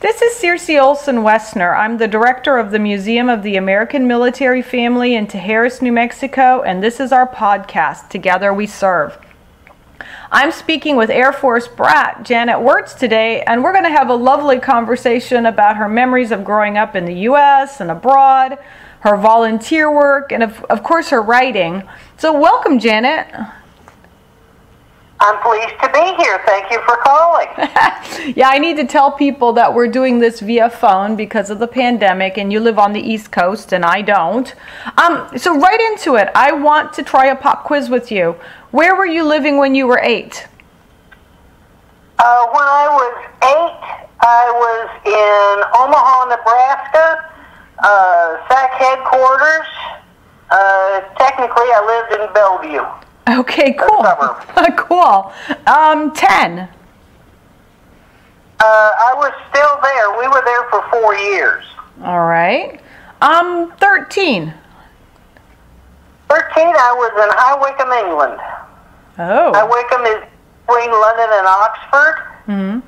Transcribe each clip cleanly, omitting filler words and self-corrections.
This is Circe Olson Woessner. I'm the director of the Museum of the American Military Family in Tijeras, New Mexico, and this is our podcast, Together We Serve. I'm speaking with Air Force Brat Janet Wertz today, and we're going to have a lovely conversation about her memories of growing up in the U.S. and abroad, her volunteer work, and of course her writing. So welcome, Janet. I'm pleased to be here. Thank you for calling. Yeah, I need to tell people that we're doing this via phone because of the pandemic, and you live on the East Coast and I don't. So right into it, I want to try a pop quiz with you. Where were you living when you were 8? When I was 8, I was in Omaha, Nebraska, SAC headquarters. Technically, I lived in Bellevue. Okay, cool. Cool. 10. I was still there. We were there for 4 years. All right. 13. 13, I was in High Wycombe, England. Oh. High Wycombe is between London and Oxford, and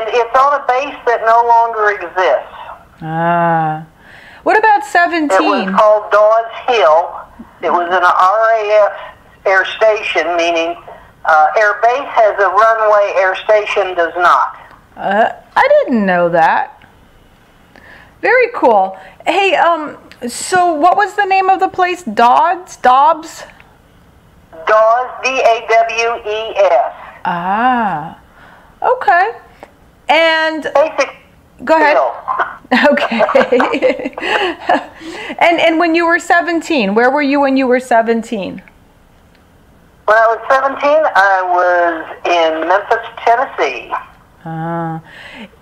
it's on a base that no longer exists. What about 17? It was called Dawes Hill. It was an RAF air station, meaning air base has a runway, air station does not. I didn't know that. Very cool. Hey, so what was the name of the place? Dobbs? Dawes, D-A-W-E-S. Ah, okay. And basic. Go ahead. Okay. and when you were 17, where were you when you were 17? When I was 17, I was in Memphis, Tennessee.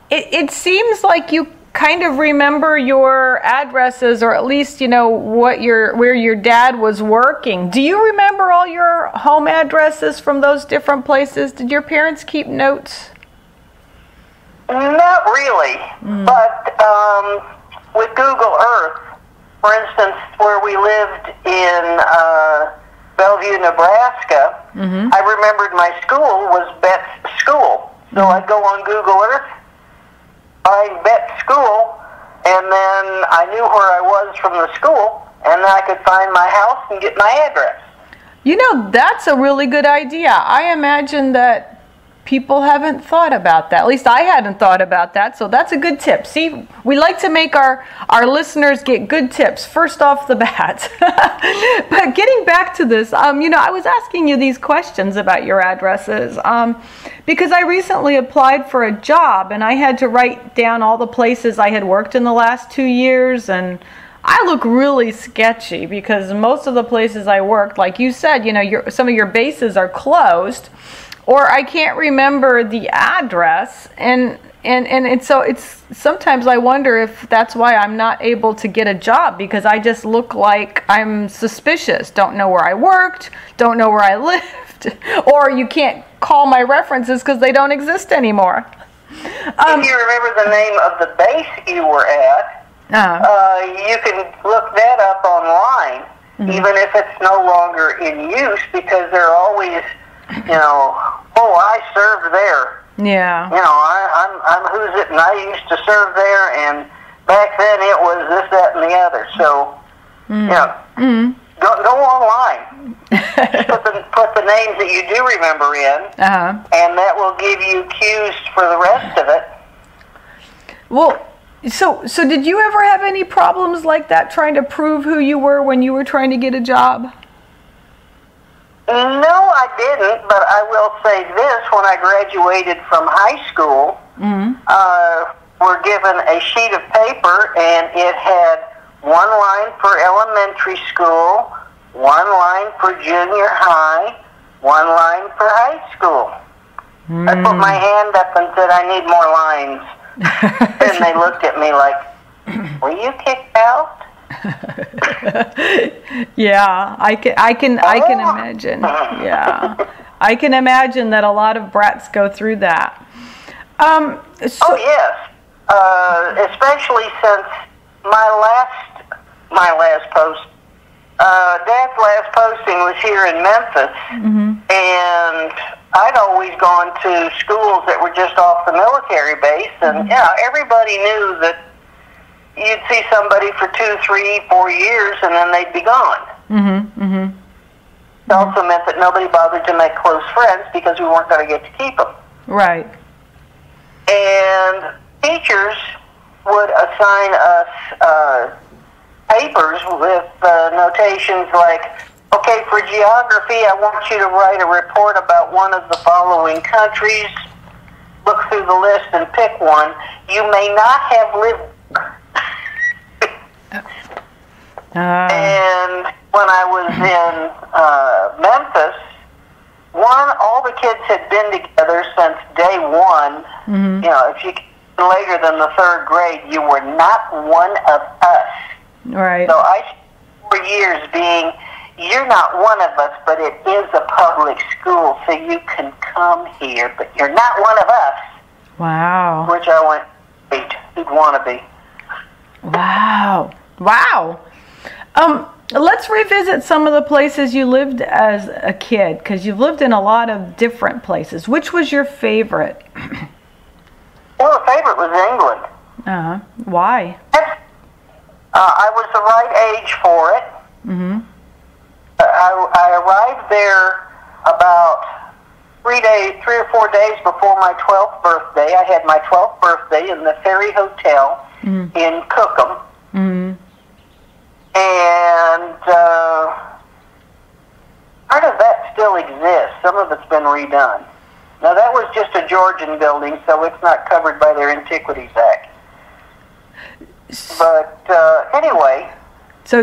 It seems like you kind of remember your addresses, or at least you know where your dad was working. Do you remember all your home addresses from those different places? Did your parents keep notes? Not really, but with Google Earth, for instance, where we lived in Bellevue, Nebraska, I remembered my school was Bet's school. So I'd go on Google Earth, find Bet's school, and then I knew where I was from the school, and then I could find my house and get my address. You know, that's a really good idea. I imagine that people haven't thought about that. At least I hadn't thought about that, so that's a good tip. See, we like to make our listeners get good tips first off the bat. But getting back to this, you know, I was asking you these questions about your addresses because I recently applied for a job, and I had to write down all the places I had worked in the last 2 years, and I look really sketchy because most of the places I worked, like you said, you know, some of your bases are closed, or I can't remember the address, and so it's sometimes I wonder if that's why I'm not able to get a job, because I just look like I'm suspicious. Don't know where I worked, don't know where I lived, or you can't call my references because they don't exist anymore. If you remember the name of the base you were at, you can look that up online, even if it's no longer in use, because they're always, you know, oh, I served there. Yeah. You know, I'm who's it, and I used to serve there, and back then it was this, that, and the other. So, you know, go online. put the names that you do remember in, and that will give you cues for the rest of it. Well, so did you ever have any problems like that trying to prove who you were when you were trying to get a job? No, I didn't, but I will say this. When I graduated from high school, we're given a sheet of paper, and it had 1 line for elementary school, 1 line for junior high, 1 line for high school. I put my hand up and said, I need more lines. And they looked at me like, were you kicked out? Yeah, I can imagine. Yeah, I can imagine that a lot of brats go through that. Oh yes, especially since my last post. Dad's last posting was here in Memphis, and I'd always gone to schools that were just off the military base, and everybody knew that you'd see somebody for 2, 3, 4 years, and then they'd be gone. It also meant that nobody bothered to make close friends because we weren't going to get to keep them. Right. And teachers would assign us papers with notations like, okay, for geography, I want you to write a report about one of the following countries. Look through the list and pick one. You may not have lived. And when I was in Memphis, all the kids had been together since day one. You know, if you came later than the 3rd grade, you were not one of us. Right. So I spent 4 years being, you're not one of us, but it is a public school, so you can come here, but you're not one of us. Wow. Which I went, wait, who'd want to be? Wow. Wow. Let's revisit some of the places you lived as a kid, because you've lived in a lot of different places. Which was your favorite? Well, the favorite was England. Why? I was the right age for it. I arrived there about 3 or 4 days before my 12th birthday. I had my 12th birthday in the Ferry Hotel in Cookham. And part of that still exists. Some of it's been redone. Now, that was just a Georgian building, so it's not covered by their Antiquities Act. But anyway... So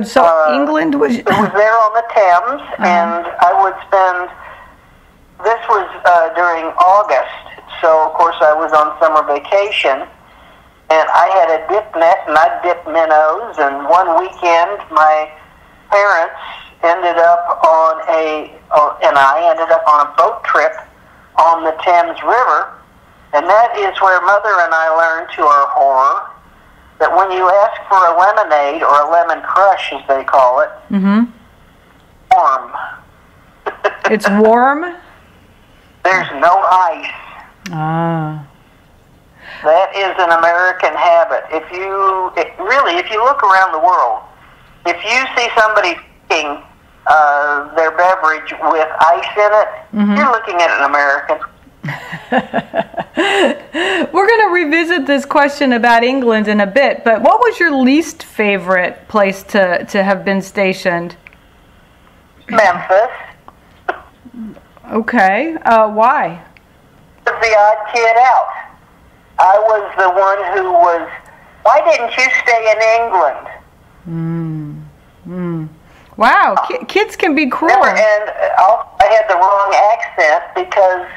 England was... It was there on the Thames, and I would spend... This was during August, so of course I was on summer vacation, and I had a dip net, and I'd dip minnows, and one weekend my parents ended up on I ended up on a boat trip on the Thames River, and that is where Mother and I learned, to our horror, that when you ask for a lemonade, or a lemon crush as they call it, warm. It's warm? There's no ice. That is an American habit. If you look around the world, if you see somebody drinking their beverage with ice in it, you're looking at an American. We're going to revisit this question about England in a bit, but what was your least favorite place to have been stationed? Memphis. Okay. Why? I was the odd kid out. I was the one who was, why didn't you stay in England? Wow, kids can be cruel. And I had the wrong accent because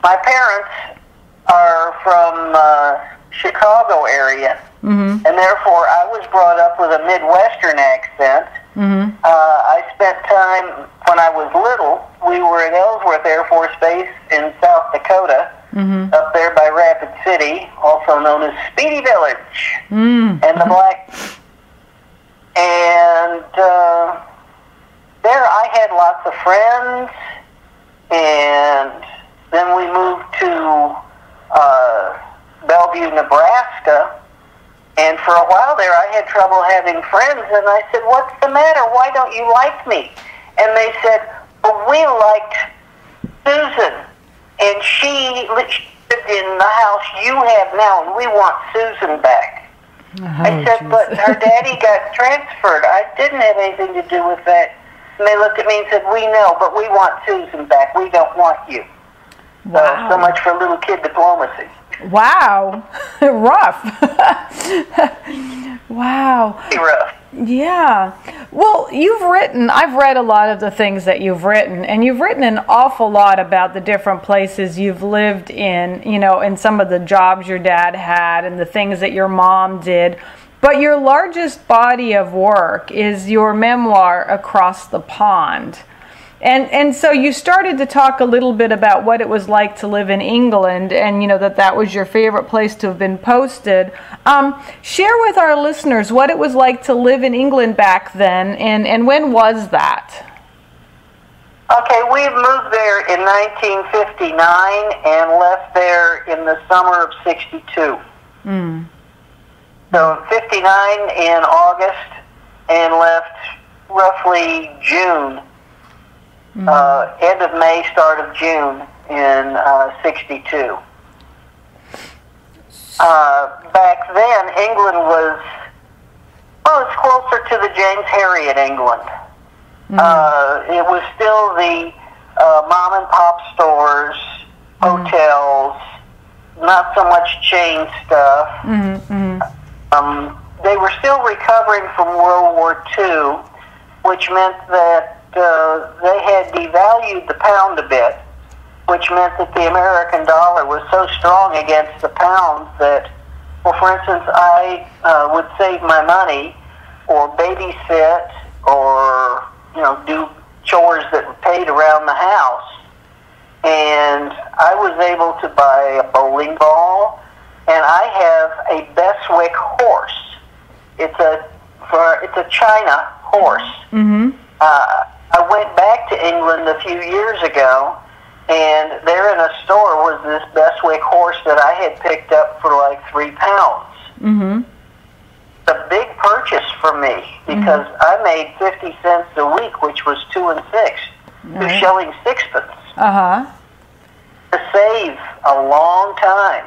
my parents are from Chicago area, and therefore I was brought up with a Midwestern accent. I spent time, when I was little, we were at Ellsworth Air Force Base in South Dakota, up there by Rapid City, also known as Speedy Village, and the Black. And there I had lots of friends, and then we moved to Bellevue, Nebraska, and for a while there I had trouble having friends, and I said, what's the matter? Why don't you like me? And they said, well, we liked Susan, and she lived in the house you have now, and we want Susan back. I said, but her daddy got transferred. I didn't have anything to do with that. And they looked at me and said, we know, but we want Susan back. We don't want you. Wow. So much for little kid diplomacy. Wow. Rough. Wow. Pretty rough. Yeah. Well, I've read a lot of the things that you've written, and you've written an awful lot about the different places you've lived in, and some of the jobs your dad had and the things that your mom did. But your largest body of work is your memoir, Across the Pond. And so you started to talk a little bit about what it was like to live in England, and that was your favorite place to have been posted. Share with our listeners what it was like to live in England back then, and when was that? Okay, we moved there in 1959 and left there in the summer of 62. Mm. So 59 in August and left roughly June, end of May, start of June in 62. Back then, England was, it's closer to the James Harriet England. It was still the mom and pop stores, hotels, not so much chain stuff. They were still recovering from World War II, which meant that they had devalued the pound a bit, which meant that the American dollar was so strong against the pound that, well, for instance, I would save my money or babysit or, do chores that were paid around the house. And I was able to buy a bowling ball, and I have a Bestwick horse. It's a China horse. I went back to England a few years ago, and there in a store was this Bestwick horse that I had picked up for like £3. It's a big purchase for me because I made 50 cents a week, which was 2 and 6, 2 shillings 6pence. To save a long time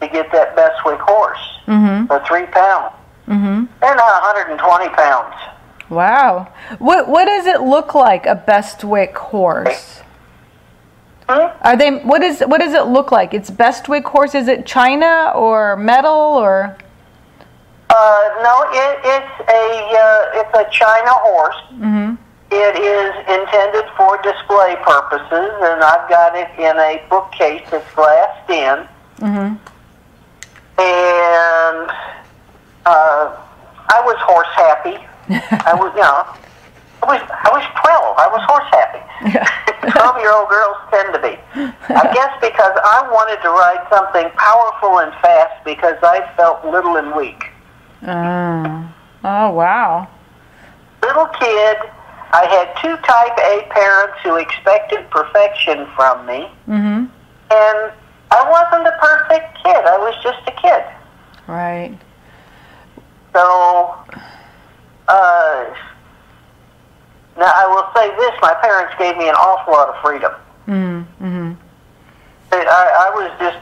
to get that Bestwick horse for £3. They're not 120 pounds. Wow. What does it look like, a Bestwick horse? Are they? What does it look like? It's Bestwick horse. Is it China or metal or? No, it's a China horse. It is intended for display purposes, and I've got it in a bookcase that's glassed in. And I was horse happy. I was 12. I was horse happy. 12-year-old girls tend to be. I guess because I wanted to ride something powerful and fast because I felt little and weak. Oh, wow. Little kid, I had 2 type A parents who expected perfection from me. And I wasn't a perfect kid. I was just a kid. Right. So, now I will say this, my parents gave me an awful lot of freedom. I was just,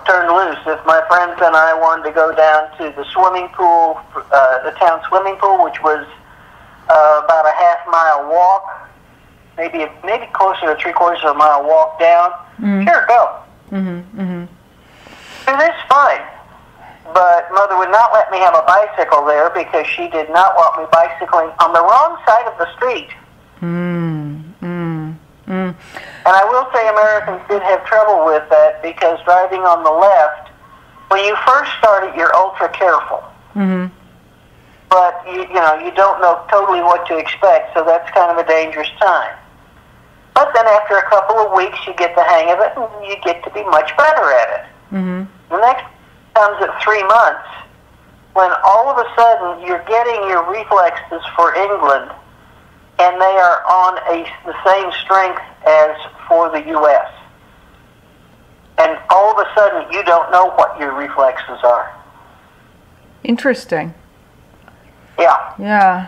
turned loose. If my friends and I wanted to go down to the swimming pool, the town swimming pool, which was about a half-mile walk, maybe closer to 3/4 of a mile walk down, sure, go. And it's fine. But Mother would not let me have a bicycle there because she did not want me bicycling on the wrong side of the street. And I will say Americans did have trouble with that because driving on the left, when you first start it, you're ultra careful. But you don't know totally what to expect, so that's kind of a dangerous time. But then after a couple of weeks, you get the hang of it, and you get to be much better at it. The next comes at 3 months, when all of a sudden you're getting your reflexes for England, and they are on the same strength as for the U.S. And all of a sudden you don't know what your reflexes are. Interesting. Yeah.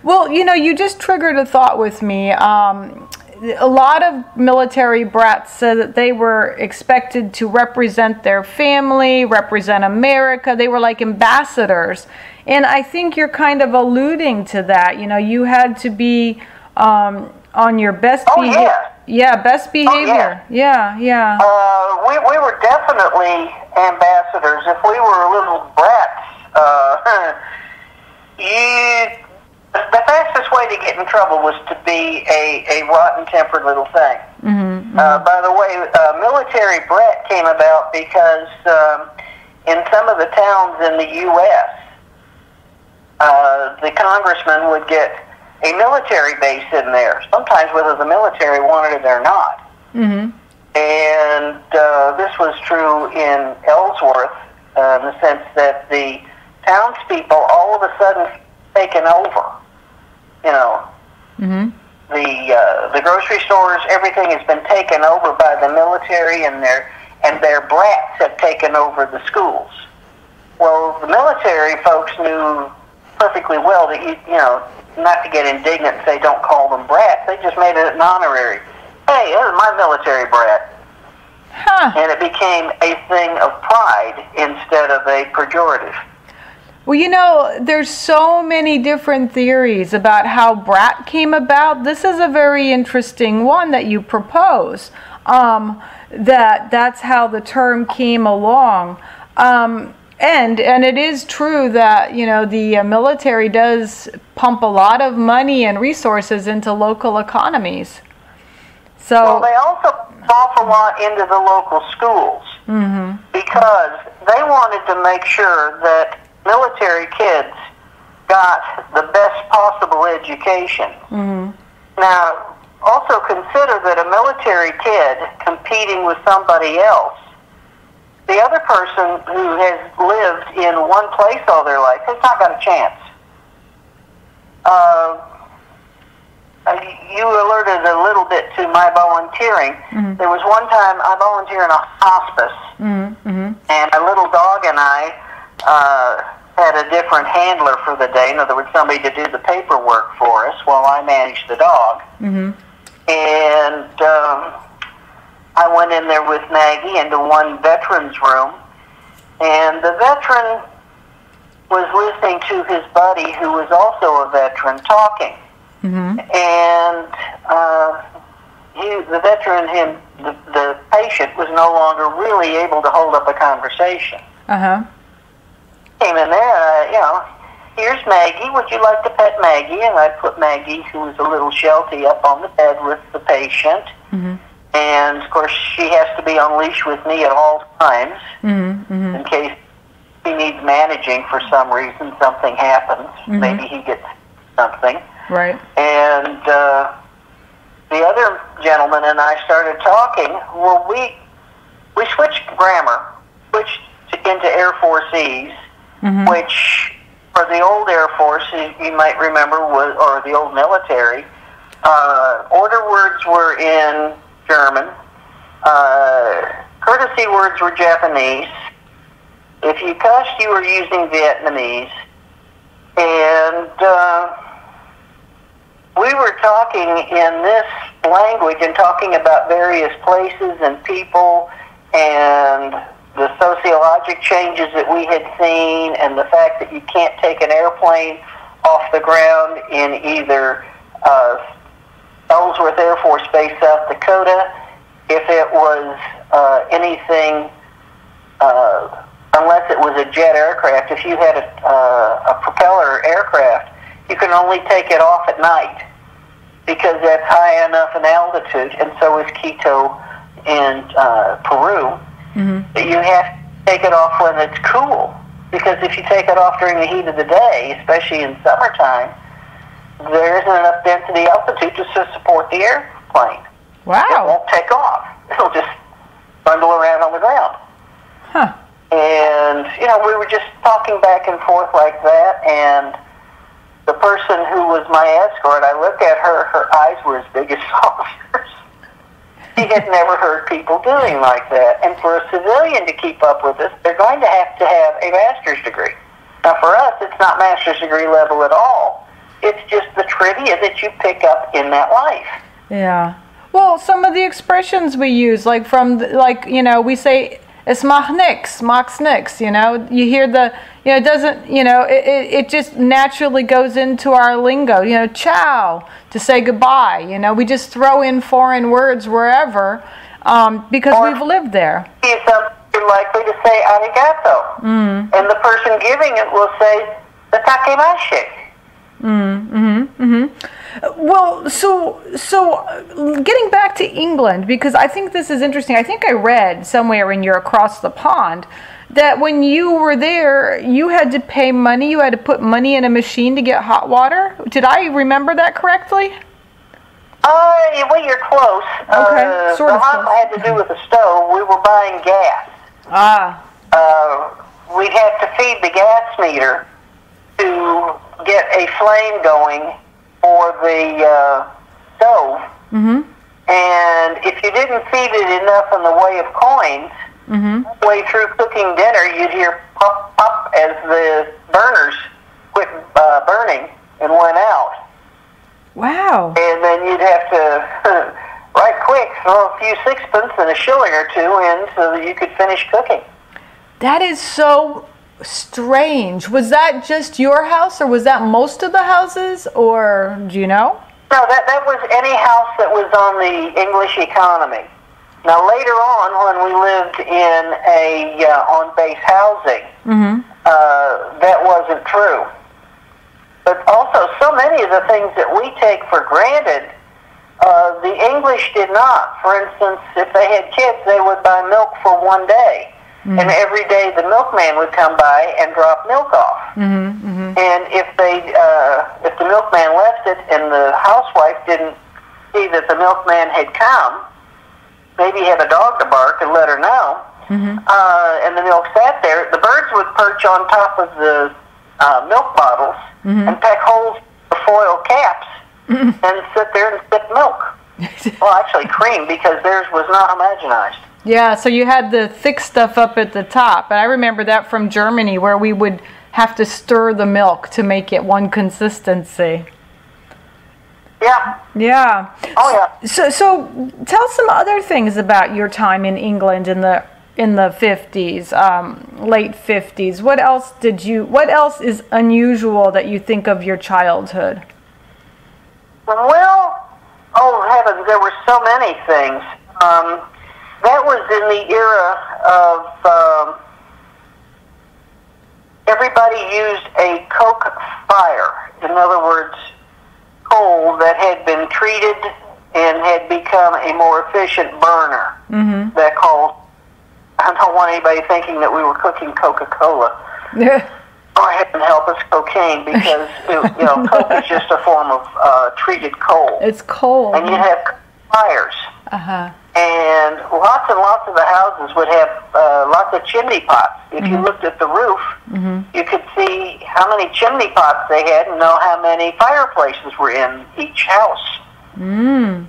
Well, you just triggered a thought with me. A lot of military brats said that they were expected to represent their family, represent America. They were like ambassadors. And I think you're kind of alluding to that. You had to be on your best behavior. Yeah, best behavior. Yeah. We were definitely ambassadors. If we were little brats, the fastest way to get in trouble was to be a rotten-tempered little thing. By the way, military brat came about because in some of the towns in the U.S., the congressman would get a military base in there, sometimes whether the military wanted it or not. And this was true in Ellsworth in the sense that the townspeople all of a sudden taken over, the grocery stores, everything has been taken over by the military, and their brats have taken over the schools. Well, the military folks knew perfectly well that not to get indignant and say don't call them brats. They just made it an honorary. Hey, this is my military brat. Huh. And it became a thing of pride instead of a pejorative. Well, there's so many different theories about how brat came about. This is a very interesting one that you propose, that's how the term came along. And it is true that, the military does pump a lot of money and resources into local economies. So, well, they also pump a lot into the local schools, because they wanted to make sure that military kids got the best possible education. Now, also consider that a military kid competing with somebody else, the other person who has lived in one place all their life has not got a chance. You alerted a little bit to my volunteering. There was one time I volunteered in a hospice, and my little dog and I had a different handler for the day. In other words, somebody to do the paperwork for us while I managed the dog. And I went in there with Maggie into one veteran's room, and the veteran was listening to his buddy, who was also a veteran, talking. And the patient was no longer really able to hold up a conversation. Came in there, here's Maggie. Would you like to pet Maggie? And I put Maggie, who was a little sheltie, up on the bed with the patient. And, of course, she has to be on leash with me at all times in case he needs managing for some reason. Something happens. Maybe he gets something. Right. And the other gentleman and I started talking. Well, we switched grammar, switched into Air Forceese, which for the old Air Force, you might remember, or the old military, order words were in German, courtesy words were Japanese. If you cussed, you were using Vietnamese. And we were talking in this language and talking about various places and people and the sociologic changes that we had seen, and the fact that you can't take an airplane off the ground in either Ellsworth Air Force Base, South Dakota, if it was anything, unless it was a jet aircraft. If you had a propeller aircraft, you can only take it off at night because that's high enough in altitude, and so is Quito in Peru. That you have to take it off when it's cool, because if you take it off during the heat of the day, especially in summertime, there isn't enough density altitude to support the airplane. Wow. It won't take off. It'll just bundle around on the ground. And, we were just talking back and forth like that, and the person who was my escort, I looked at her, her eyes were as big as saucers. She had never heard people doing like that. And for a civilian to keep up with us, they're going to have a master's degree. Now, for us, it's not master's degree level at all. It's just the trivia that you pick up in that life. Yeah. Well, some of the expressions we use, we say, es macht nix, mach's nix, you hear it doesn't, it just naturally goes into our lingo, ciao, to say goodbye, we just throw in foreign words wherever, because we've lived there. You're likely to say arigato, and the person giving it will say, "Takimashi." Well, so getting back to England, because I think this is interesting. I think I read somewhere in your Across the Pond that when you were there, you had to pay money. You had to put money in a machine to get hot water. Did I remember that correctly? Well, you're close. Okay, sort of close. had to do with the stove. We were buying gas. We'd have to feed the gas meter to get a flame going for the stove. And if you didn't feed it enough in the way of coins, way through cooking dinner, you'd hear pop, pop as the burners quit burning and went out. Wow. And then you'd have to, right quick, throw a few sixpence and a shilling or two in so that you could finish cooking. That is so strange. Was that just your house, or was that most of the houses, or do you know? No, that was any house that was on the English economy. Now, later on, when we lived in a on-base housing, that wasn't true. But also, so many of the things that we take for granted, the English did not. For instance, if they had kids, they would buy milk for one day. And every day the milkman would come by and drop milk off. And if the milkman left it and the housewife didn't see that the milkman had come, maybe had a dog to bark and let her know, and the milk sat there, the birds would perch on top of the milk bottles and peck holes in the foil caps and sit there and sip milk. Well, actually cream, because theirs was not homogenized. Yeah, so you had the thick stuff up at the top. And I remember that from Germany, where we would have to stir the milk to make it one consistency. Yeah. Yeah. Oh, yeah. So tell some other things about your time in England in the 50s, late 50s. What else is unusual that you think of your childhood? Well, oh heavens, there were so many things. That was in the era of everybody used a coke fire. In other words, coal that had been treated and had become a more efficient burner. That coal, I don't want anybody thinking that we were cooking Coca-Cola. Or heaven help us, cocaine, because coke is just a form of treated coal. It's coal. And you have fires. And lots of the houses would have lots of chimney pots. If you looked at the roof, you could see how many chimney pots they had and know how many fireplaces were in each house. And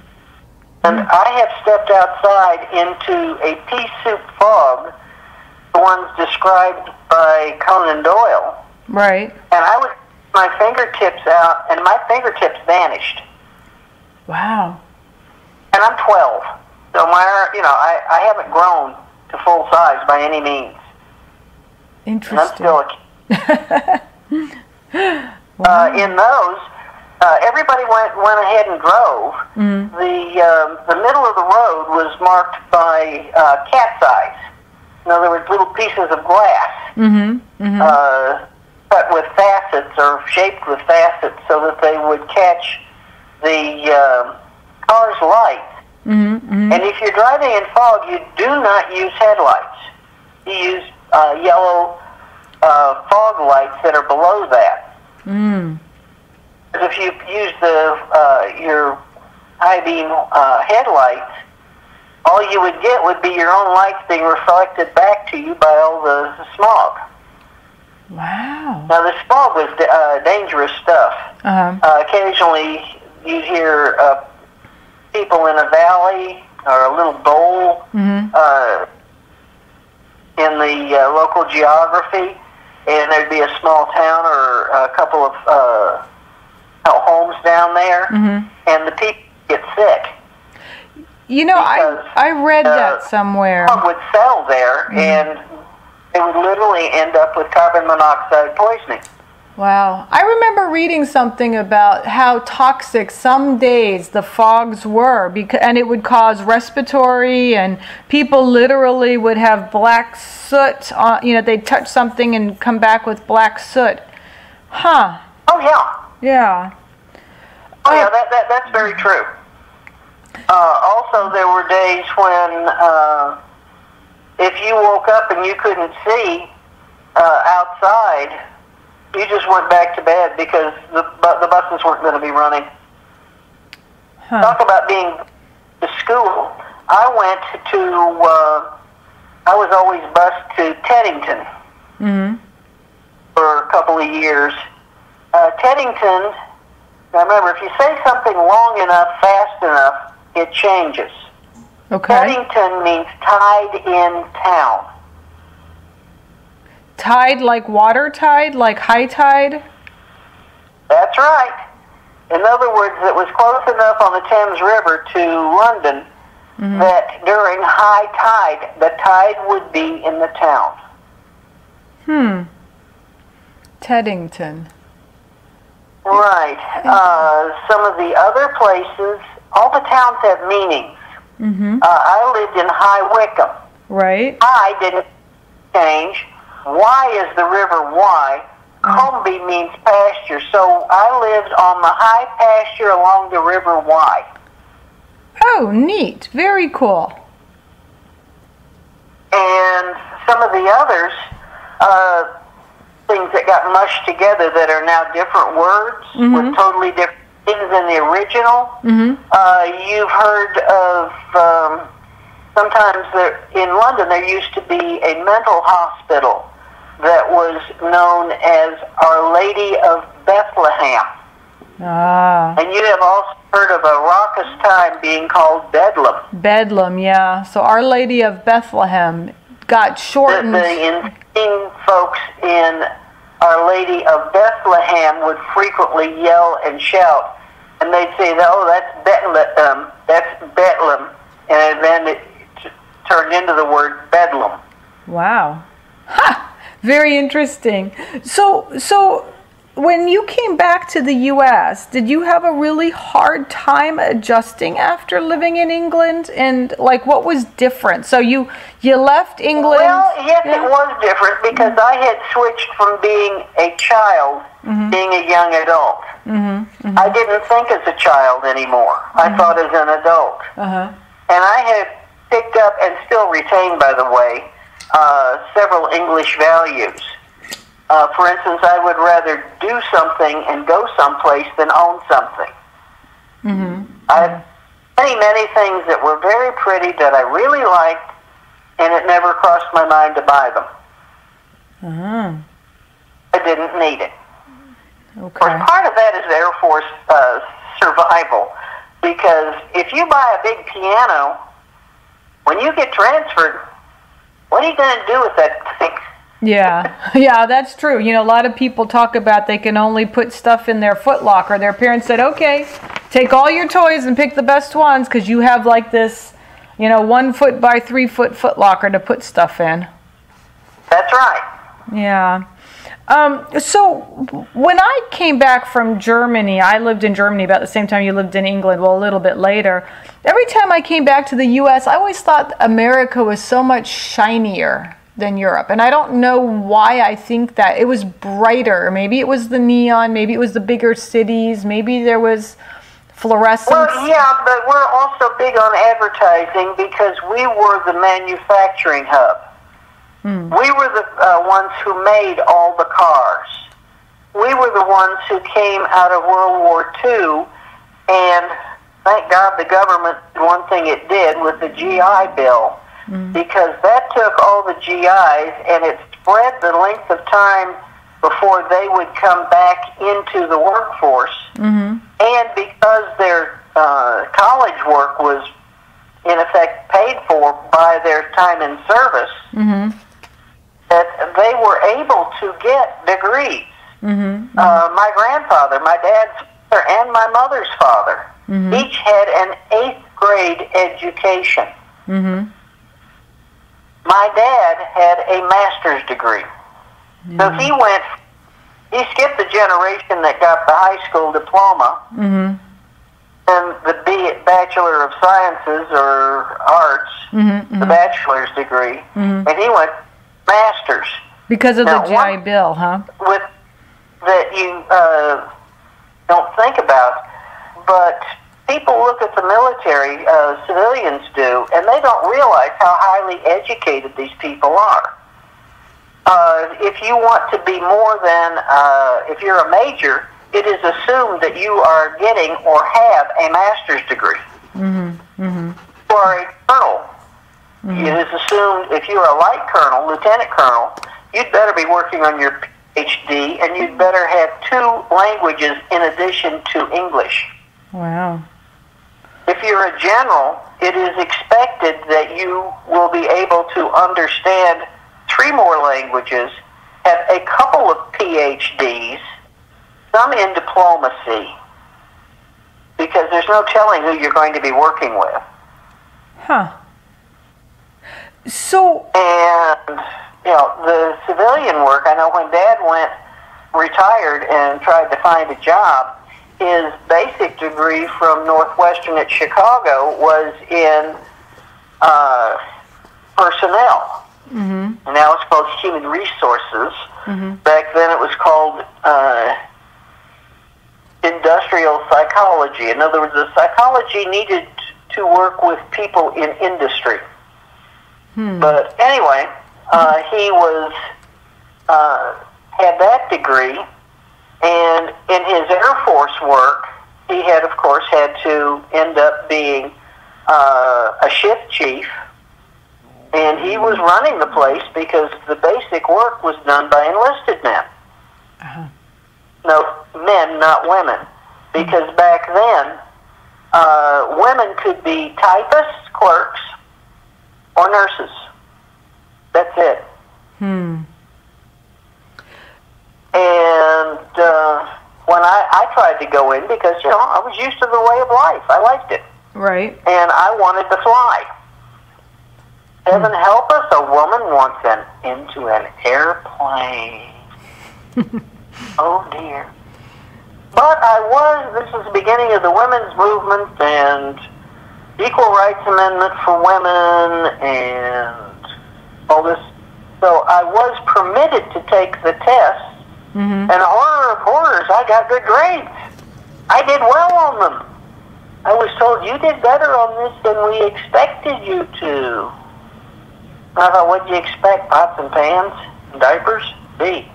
I have stepped outside into a pea soup fog, the ones described by Conan Doyle. Right. And I would put my fingertips out, and my fingertips vanished. Wow. And I'm 12. So I haven't grown to full size by any means. Interesting. And I'm still a kid. In those, everybody went ahead and drove. The middle of the road was marked by cat's eyes. In other words, little pieces of glass cut with facets or shaped with facets so that they would catch the car's lights. And if you're driving in fog, you do not use headlights. You use yellow fog lights that are below that. Because if you use your high beam headlights, all you would get would be your own lights being reflected back to you by all the smog. Wow. Now, the smog was dangerous stuff. Occasionally, you'd hear people in a valley or a little dole in the local geography, and there'd be a small town or a couple of homes down there, and the people get sick. I read that somewhere. Fog would settle there, and they would literally end up with carbon monoxide poisoning. Wow. I remember reading something about how toxic some days the fogs were, and it would cause respiratory, and people literally would have black soot on, they'd touch something and come back with black soot. Huh. Oh, yeah. Yeah. Oh, yeah, that's very true. Also, there were days when if you woke up and you couldn't see outside, you just went back to bed because the buses weren't going to be running. Talk about being to school. I was always bused to Teddington for a couple of years. Teddington Now remember, if you say something long enough, fast enough, it changes. Okay. Teddington means tide in town. Tide like water tide, like high tide? That's right. In other words, it was close enough on the Thames River to London that during high tide, the tide would be in the town. Teddington. Right. Some of the other places, all the towns have meanings. I lived in High Wycombe. Right. High didn't change. Y is the river Wye. Combie means pasture. So I lived on the high pasture along the river Wye. Oh, neat. Very cool. And some of the others, things that got mushed together that are now different words with totally different things in the original. You've heard of, sometimes in London there used to be a mental hospital that was known as Our Lady of Bethlehem. And you have also heard of a raucous time being called Bedlam. Bedlam, yeah. So Our Lady of Bethlehem got shortened. The insane folks in Our Lady of Bethlehem would frequently yell and shout, and they'd say, "Oh, that's Bethlehem, that's Bedlam," and then it turned into the word Bedlam. Wow. Ha! Very interesting. So when you came back to the U.S., did you have a really hard time adjusting after living in England? And, like, what was different? So you left England? Well, yes, it was different because I had switched from being a child, being a young adult. I didn't think as a child anymore. I thought as an adult. And I had picked up, and still retain, by the way, several English values. For instance, I would rather do something and go someplace than own something. I had many things that were very pretty that I really liked, and it never crossed my mind to buy them. I didn't need it. Of course, part of that is Air Force survival, because if you buy a big piano, when you get transferred, what are you going to do with that thing? Yeah, that's true. You know, a lot of people talk about they can only put stuff in their footlocker. Their parents said, okay, take all your toys and pick the best ones because you have like this, 1 foot by 3 foot footlocker to put stuff in. That's right. Yeah. So when I came back from Germany, I lived in Germany about the same time you lived in England, well, a little bit later. Every time I came back to the U.S., I always thought America was so much shinier than Europe. And I don't know why I think that. It was brighter. Maybe it was the neon. Maybe it was the bigger cities. Maybe there was fluorescence. Well, yeah, but we're also big on advertising because we were the manufacturing hub. We were the ones who made all the cars. We were the ones who came out of World War II, and thank God the government did one thing it did with the GI Bill, because that took all the GIs and it spread the length of time before they would come back into the workforce. And because their college work was, in effect, paid for by their time in service, that they were able to get degrees. My grandfather, my dad's father, and my mother's father each had an 8th grade education. My dad had a master's degree. So he skipped the generation that got the high school diploma and the Bachelor of Sciences or Arts, the bachelor's degree, and he went master's. Because of the GI Bill, huh? With that you don't think about, but people look at the military, civilians do, and they don't realize how highly educated these people are. If you want to be more than, if you're a major, it is assumed that you are getting or have a master's degree. For a colonel, it is assumed if you're a light colonel, lieutenant colonel, you'd better be working on your PhD, and you'd better have 2 languages in addition to English. Wow. If you're a general, it is expected that you will be able to understand 3 more languages, have a couple of PhDs, some in diplomacy, because there's no telling who you're going to be working with. Huh. So... And, the civilian work, I know when Dad retired and tried to find a job, his basic degree from Northwestern at Chicago was in personnel. And now it's called human resources. Back then it was called industrial psychology. In other words, the psychology needed to work with people in industry. But anyway, he had that degree, and in his Air Force work, he had, of course, had to end up being a shift chief, and he was running the place because the basic work was done by enlisted men. No, men, not women, because back then, women could be typists, clerks, or nurses. That's it. And when I tried to go in, because, I was used to the way of life. I liked it. Right. And I wanted to fly. Heaven help us, a woman wants into an airplane. Oh, dear. But this is the beginning of the women's movement and Equal Rights Amendment for women and all this. So I was permitted to take the test, and horror of horrors, I got good grades. I did well on them. I was told, you did better on this than we expected you to. I thought, what'd you expect, pots and pans and diapers? B.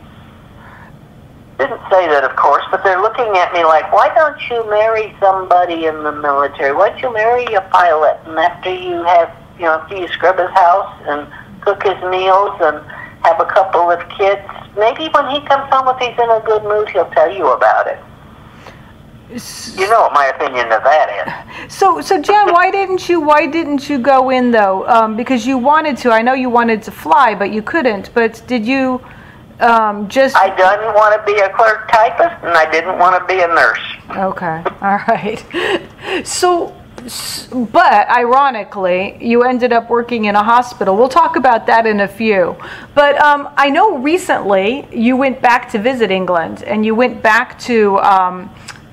Didn't say that, of course, but they're looking at me like, why don't you marry somebody in the military? Why don't you marry a pilot, and after you have, after you scrub his house and cook his meals and have a couple of kids, maybe when he comes home, if he's in a good mood, he'll tell you about it. You know what my opinion of that is. So Jan, why didn't you go in though? Because you wanted to. I know you wanted to fly, but you couldn't. But did you just? I didn't want to be a clerk typist, and I didn't want to be a nurse. Okay, all right. But ironically, you ended up working in a hospital. We'll talk about that in a few. But I know recently you went back to visit England, and you went back to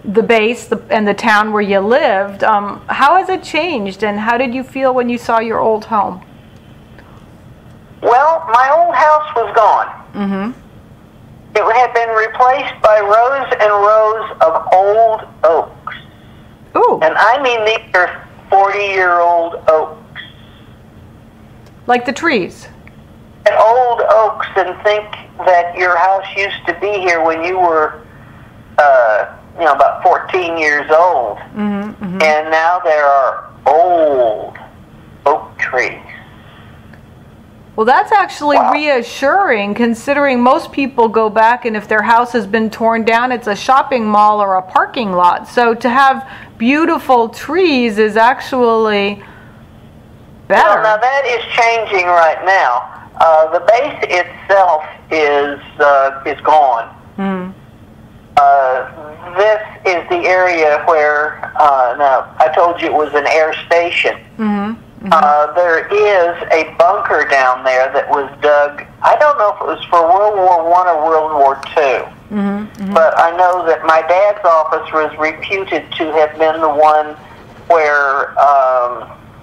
the base and the town where you lived. How has it changed, and how did you feel when you saw your old home? Well, my old house was gone. It had been replaced by rows and rows of old oaks. Ooh. And I mean, these are 40-year-old oaks. Like the trees? And old oaks, and think that your house used to be here when you were, about 14 years old. And now there are old oak trees. Well, that's actually reassuring, considering most people go back and if their house has been torn down, it's a shopping mall or a parking lot. So to have beautiful trees is actually better. Well, now that is changing right now. The base itself is gone. This is the area where, now I told you it was an air station. There is a bunker down there that was dug. I don't know if it was for World War I or World War II. But I know that my dad's office was reputed to have been the one where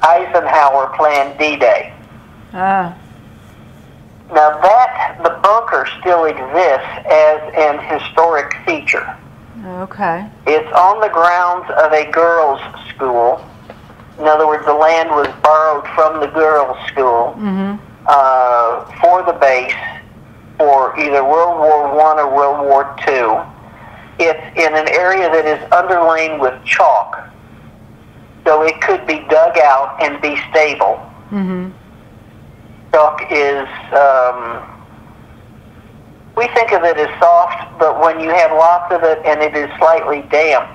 Eisenhower planned D-Day. Now the bunker still exists as an historic feature. Okay. It's on the grounds of a girls' school. In other words, the land was borrowed from the girls' school for the base for either World War I or World War II. It's in an area that is underlain with chalk, so it could be dug out and be stable. Chalk is we think of it as soft, but when you have lots of it and it is slightly damp,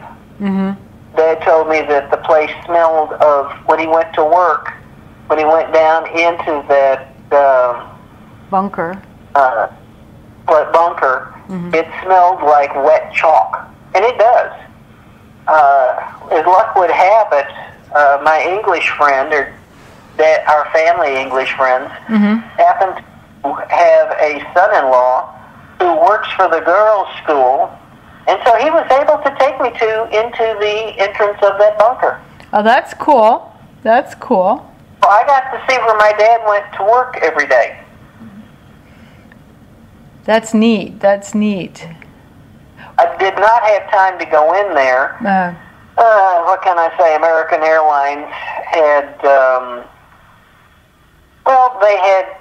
Dad told me that the place smelled of, when he went to work, when he went down into that bunker, it smelled like wet chalk. And it does. As luck would have it, my English friend, or that our family English friends, happened to have a son-in-law who works for the girls' school, and so he was able to take me into the entrance of that bunker. Oh, that's cool. That's cool. Well, I got to see where my dad went to work every day. That's neat. That's neat. I did not have time to go in there. What can I say? American Airlines had, they had,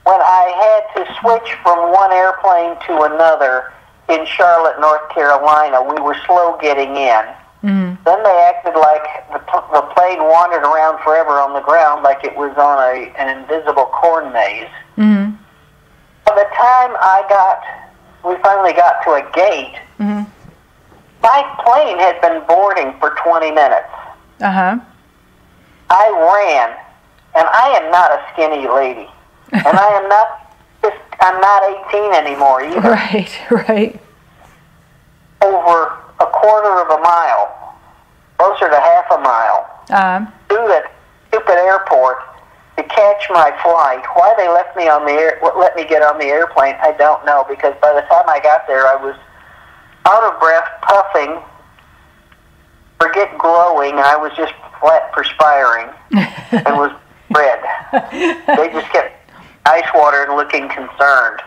when I had to switch from one airplane to another in Charlotte, North Carolina, we were slow getting in. Then they acted like the plane wandered around forever on the ground like it was on an invisible corn maze. By the time we finally got to a gate, my plane had been boarding for 20 minutes. I ran, and I am not a skinny lady. And I'm not 18 anymore either. Right. Over a quarter of a mile, closer to half a mile, through that stupid airport to catch my flight. Why they let me get on the airplane, I don't know, because by the time I got there, I was out of breath, puffing, forget glowing, I was just flat perspiring and was red. They just kept ice water and looking concerned.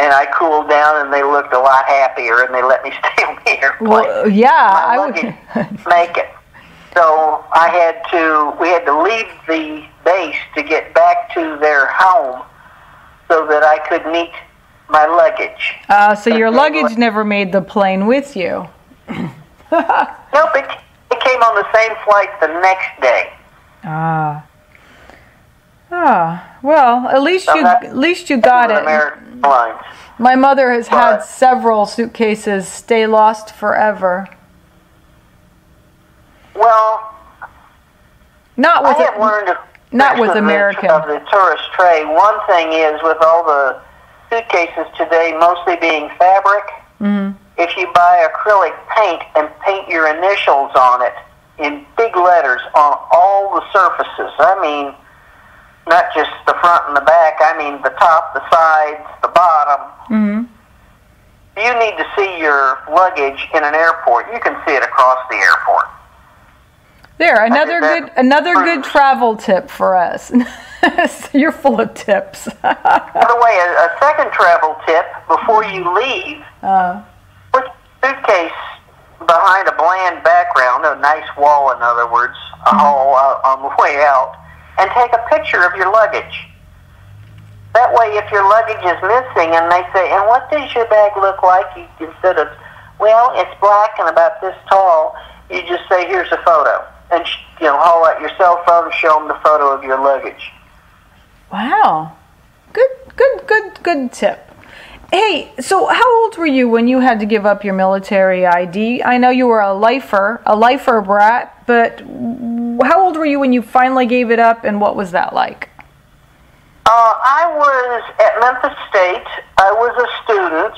And I cooled down, and they looked a lot happier, and they let me stay on the airplane. Well, yeah, my luggage make it. So we had to leave the base to get back to their home so that I could meet my luggage. So your luggage never made the plane with you? Nope, it came on the same flight the next day. Well, at least you got it. American Airlines. My mother has had several suitcases stay lost forever. Well, not with American. Of the tourist trade. One thing is, with all the suitcases today mostly being fabric, if you buy acrylic paint and paint your initials on it in big letters on all the surfaces, I mean, not just the front and the back, I mean the top, the sides, the bottom. You need to see your luggage in an airport. You can see it across the airport. There, another good travel tip for us. You're full of tips. By the way, a second travel tip before you leave: put your suitcase behind a bland background, a nice wall, in other words, a hall on the way out, and take a picture of your luggage. That way, if your luggage is missing, and they say, "And what does your bag look like?" Instead of, "Well, it's black and about this tall," you just say, "Here's a photo." And haul out your cell phone and show them the photo of your luggage. Wow, good tip. Hey, so how old were you when you had to give up your military ID? I know you were a lifer brat, but how old were you when you finally gave it up, and what was that like? I was at Memphis State. I was a student,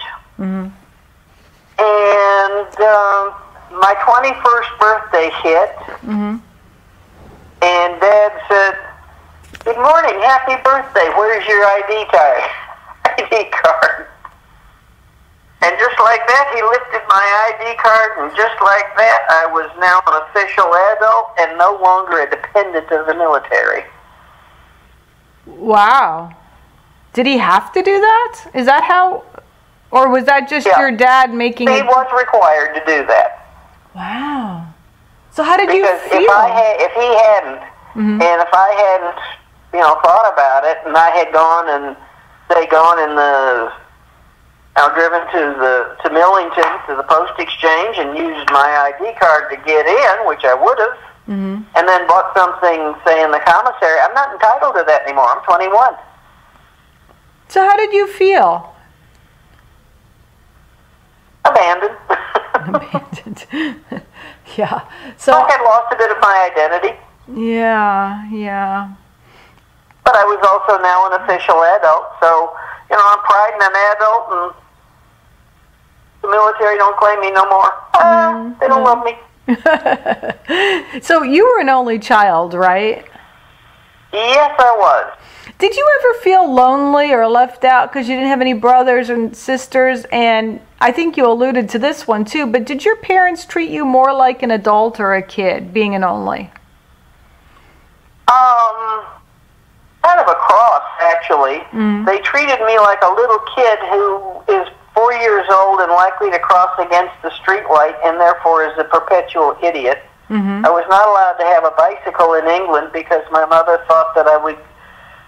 and my 21st birthday hit, and Dad said, "Good morning, happy birthday, where's your ID card? And just like that, he lifted my ID card, and just like that, I was now an official adult and no longer a dependent of the military. Wow. Did he have to do that? Is that how, or was that just your dad making it? He was required to do that. Wow. So how did you feel? Because if he hadn't, and if I hadn't, thought about it, and I had gone and driven to Millington to the post exchange and used my ID card to get in, which I would have, and then bought something, say in the commissary, I'm not entitled to that anymore. I'm 21. So how did you feel? Abandoned. Abandoned. Yeah. So I had lost a bit of my identity. Yeah. But I was also now an official adult, so, I'm priding an adult, and the military don't claim me no more. They don't love me. So you were an only child, right? Yes, I was. Did you ever feel lonely or left out because you didn't have any brothers and sisters? And I think you alluded to this one too, but did your parents treat you more like an adult or a kid, being an only? Kind of a cross, actually. They treated me like a little kid who is 4 years old and likely to cross against the street light and therefore is a perpetual idiot. I was not allowed to have a bicycle in England because my mother thought that I would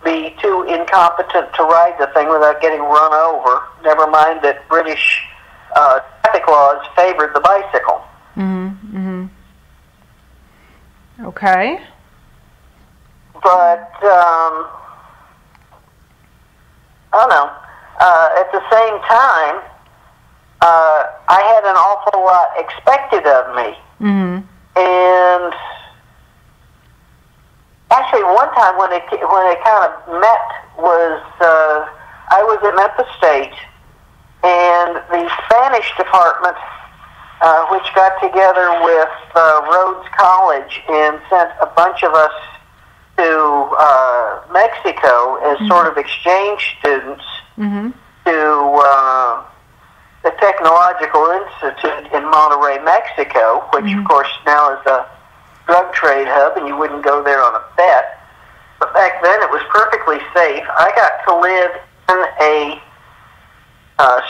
be too incompetent to ride the thing without getting run over. Never mind that British traffic laws favored the bicycle. Okay. But, I don't know. At the same time, I had an awful lot expected of me. And actually, one time when it kind of met was I was at Memphis State, and the Spanish department, which got together with Rhodes College and sent a bunch of us to Mexico as sort of exchange students to the Technological Institute in Monterrey, Mexico, which of course now is a drug trade hub, and you wouldn't go there on a bet. But back then it was perfectly safe. I got to live in a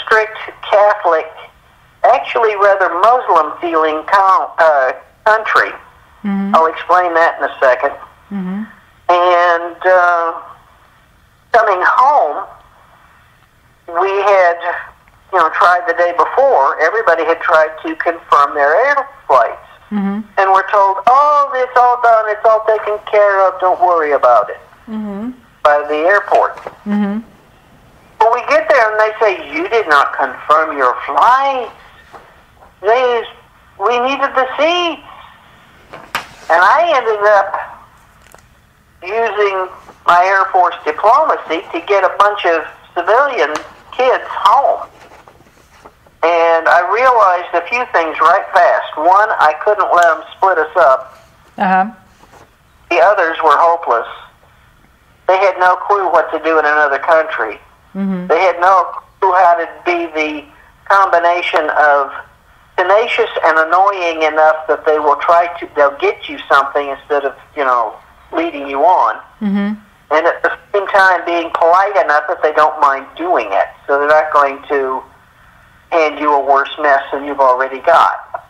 strict Catholic, actually rather Muslim-feeling country. I'll explain that in a second. And coming home, we had, tried the day before. Everybody had tried to confirm their air flights. And we're told, it's all done, it's all taken care of, don't worry about it, by the airport. But we get there and they say, you did not confirm your flight. We needed the seats. And I ended up using my Air Force diplomacy to get a bunch of civilian kids home. And I realized a few things right fast. One, I couldn't let them split us up. The others were hopeless. They had no clue what to do in another country. They had no clue how to be the combination of tenacious and annoying enough that they'll get you something instead of, leading you on. And at the same time being polite enough that they don't mind doing it. So they're not going to hand you a worse mess than you've already got.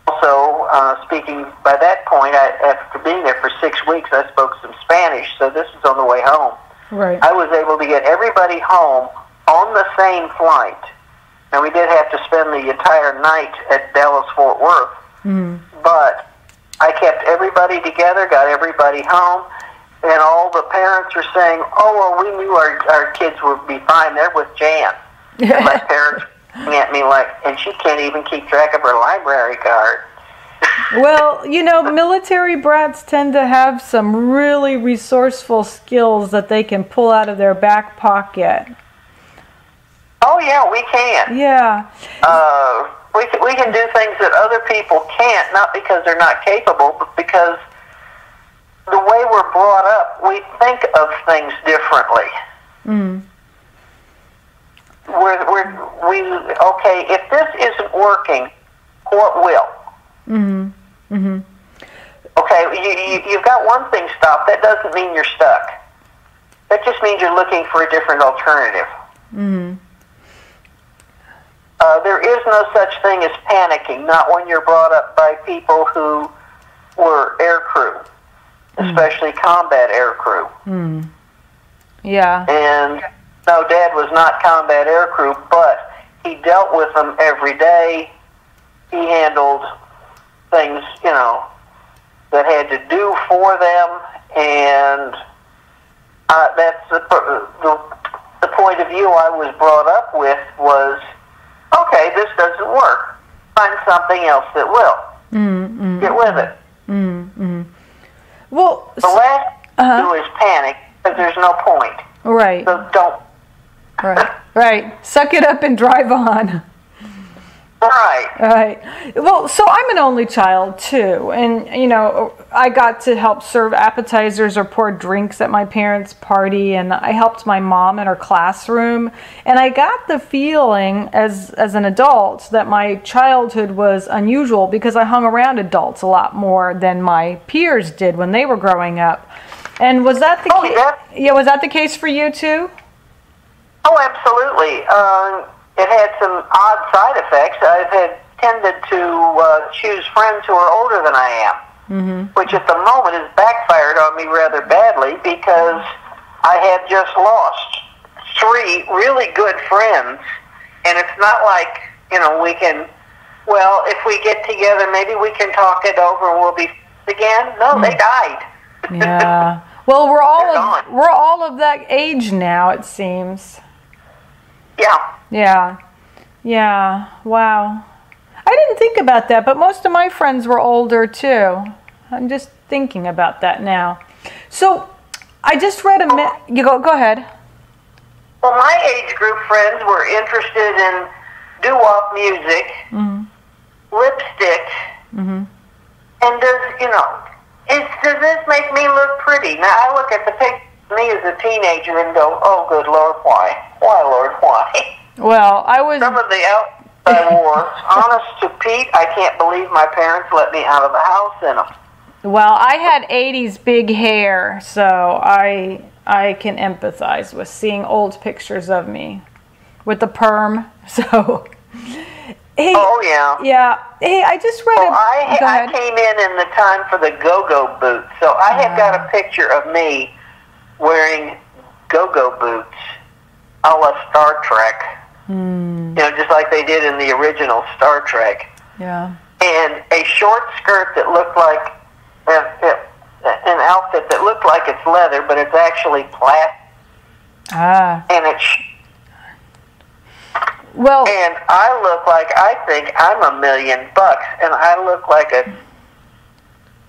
Also, speaking by that point, after being there for 6 weeks, I spoke some Spanish, so this is on the way home. Right. I was able to get everybody home on the same flight. And we did have to spend the entire night at Dallas-Fort Worth. But I kept everybody together, got everybody home, and all the parents are saying, we knew our kids would be fine. They're with Jan. And my parents were looking at me like, and she can't even keep track of her library card. Well, military brats tend to have some really resourceful skills that they can pull out of their back pocket. Oh, yeah, we can. Yeah. We can do things that other people can't, not because they're not capable, but because the way we're brought up, we think of things differently. Okay, if this isn't working, what will? Okay, you've got one thing stopped. That doesn't mean you're stuck. That just means you're looking for a different alternative. There is no such thing as panicking, not when you're brought up by people who were air crew, especially combat air crew. Yeah. And no, Dad was not combat air crew, but he dealt with them every day. He handled things, that had to do for them, and that's the of view I was brought up with was, okay, this doesn't work. Find something else that will. Get with it. Well, the last thing to do is panic, because there's no point. Right. So don't. Right. Suck it up and drive on. Right. Well, so I'm an only child too, and you know, I got to help serve appetizers or pour drinks at my parents' party, and I helped my mom in her classroom, and I got the feeling as an adult that my childhood was unusual because I hung around adults a lot more than my peers did when they were growing up. And was that the case? Yeah, was that the case for you too? Oh, absolutely. It had some odd side effects. I've tended to choose friends who are older than I am, which at the moment has backfired on me rather badly because I had just lost 3 really good friends, and it's not like, you know, we can, well, if we get together, maybe we can talk it over and we'll be again. No, they died. Yeah. Well, we're all of that age now, it seems. Yeah. Wow. I didn't think about that, but most of my friends were older too. I'm just thinking about that now. So, I just read you go ahead. Well, my age group friends were interested in doo-wop music, lipstick, and does this make me look pretty? Now, I look at the picture of me as a teenager and go, oh, good Lord, why? Why, Lord, why? Well, I was... Some of the outfits I wore, honest to Pete, I can't believe my parents let me out of the house in them. Well, I had 80s big hair, so I can empathize with seeing old pictures of me with the perm, so... Hey, oh, yeah. Yeah. Hey, I just read I came in the time for the go-go boots, so I have got a picture of me wearing go-go boots a la Star Trek. You know, just like they did in the original Star Trek. Yeah. And a short skirt that looked like an outfit that looked like it's leather, but it's actually plastic. And it's... Well, and I think I'm $1 million, and I look like an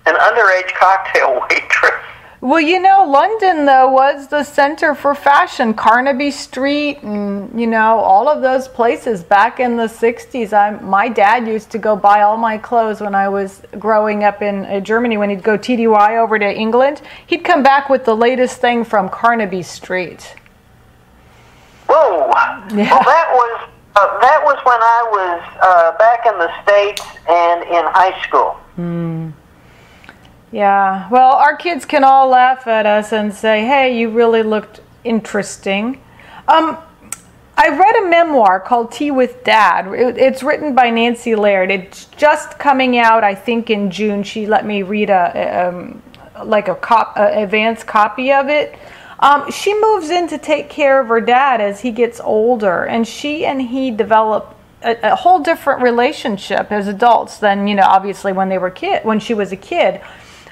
underage cocktail waitress. Well, you know, London, though, was the center for fashion. Carnaby Street and, you know, all of those places back in the 60s. My dad used to go buy all my clothes when I was growing up in Germany. When he'd go TDY over to England, he'd come back with the latest thing from Carnaby Street. Whoa! Yeah. Well, that was when I was back in the States and in high school. Yeah, well, our kids can all laugh at us and say, hey, you really looked interesting. I read a memoir called Tea with Dad. It's written by Nancy Laird. It's just coming out, I think, in June. She let me read a advanced copy of it. She moves in to take care of her dad as he gets older, and she and he develop a whole different relationship as adults than, you know, obviously when she was a kid.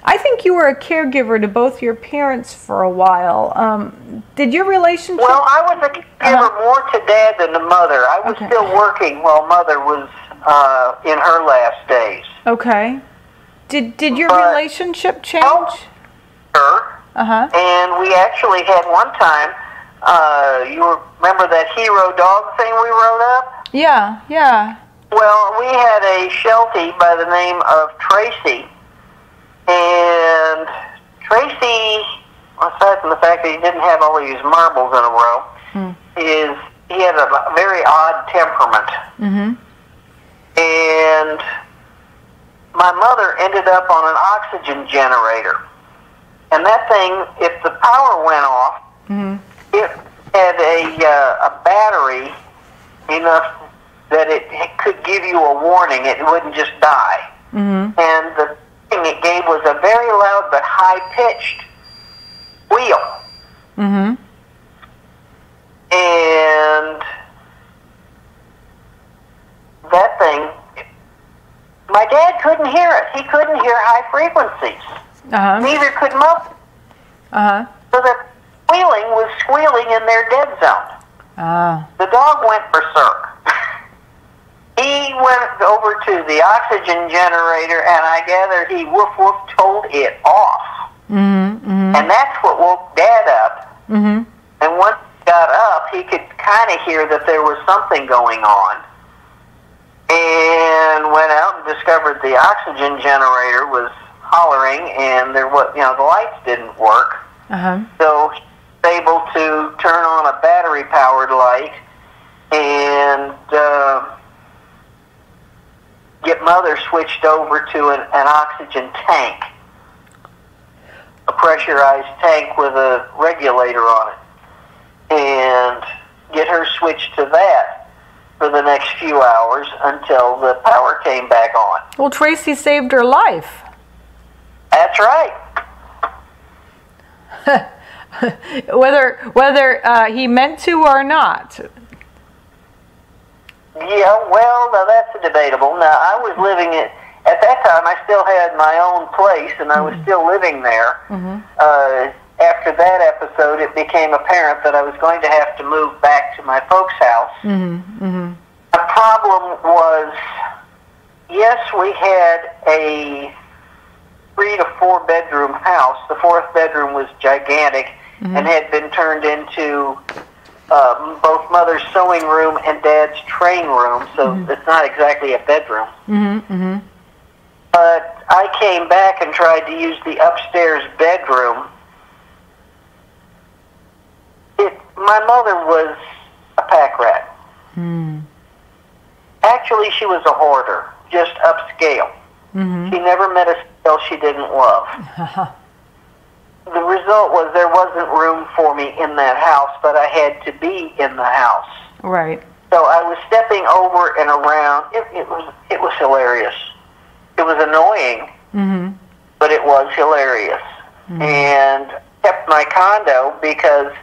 I think you were a caregiver to both your parents for a while. Did your relationship... Well, I was a caregiver more to Dad than to Mother. I was still working while Mother was in her last days. Okay. Did your relationship change? Her. And we actually had one time, you remember that hero dog thing we wrote up? Yeah. Well, we had a Sheltie by the name of Tracy. And Tracy, aside from the fact that he didn't have all these marbles in a row, he had a very odd temperament. And my mother ended up on an oxygen generator. And that thing, if the power went off, it had a battery enough that it could give you a warning. It wouldn't just die. And the thing it gave was a very loud but high-pitched wheel. And that thing, my dad couldn't hear it. He couldn't hear high frequencies. Neither could Mother. So the squealing was squealing in their dead zone. The dog went berserk. He went over to the oxygen generator, and I gather he woof told it off. And that's what woke Dad up. And once he got up, he could kind of hear that there was something going on, and went out and discovered the oxygen generator was hollering, and there was, the lights didn't work. So he was able to turn on a battery-powered light and get Mother switched over to an oxygen tank, a pressurized tank with a regulator on it, and get her switched to that for the next few hours until the power came back on. Well, Tracy saved her life. That's right. whether he meant to or not. Yeah, well, now that's debatable. Now, I was living at that time, I still had my own place, and I was still living there. After that episode, it became apparent that I was going to have to move back to my folks' house. The problem was, yes, we had a 3 to 4 bedroom house. The 4th bedroom was gigantic and had been turned into both Mother's sewing room and Dad's train room, so it's not exactly a bedroom. But I came back and tried to use the upstairs bedroom. My mother was a pack rat. Actually, she was a hoarder, just upscale. She never met a scale she didn't love. The result was there wasn't room for me in that house, but I had to be in the house. Right. So I was stepping over and around. It was hilarious. It was annoying, but it was hilarious. And kept my condo because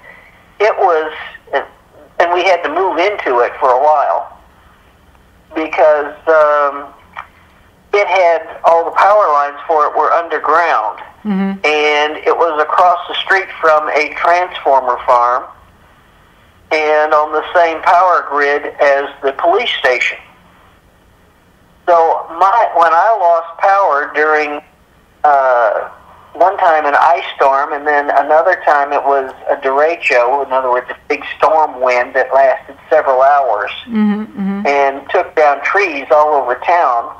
it was, and we had to move into it for a while because it had all the power lines for it were underground. And it was across the street from a transformer farm and on the same power grid as the police station. So when I lost power during one time an ice storm, and then another time it was a derecho, in other words, a big storm wind that lasted several hours and took down trees all over town,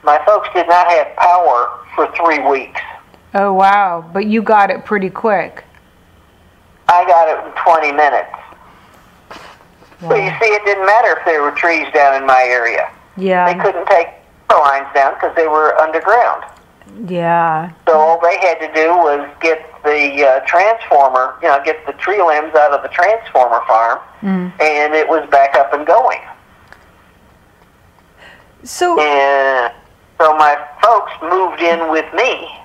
my folks did not have power for 3 weeks. Oh, wow. But you got it pretty quick. I got it in 20 minutes. Wow. But you see, it didn't matter if there were trees down in my area. Yeah. They couldn't take the lines down because they were underground. Yeah. So all they had to do was get the transformer, get the tree limbs out of the transformer farm, and it was back up and going. So my folks moved in with me.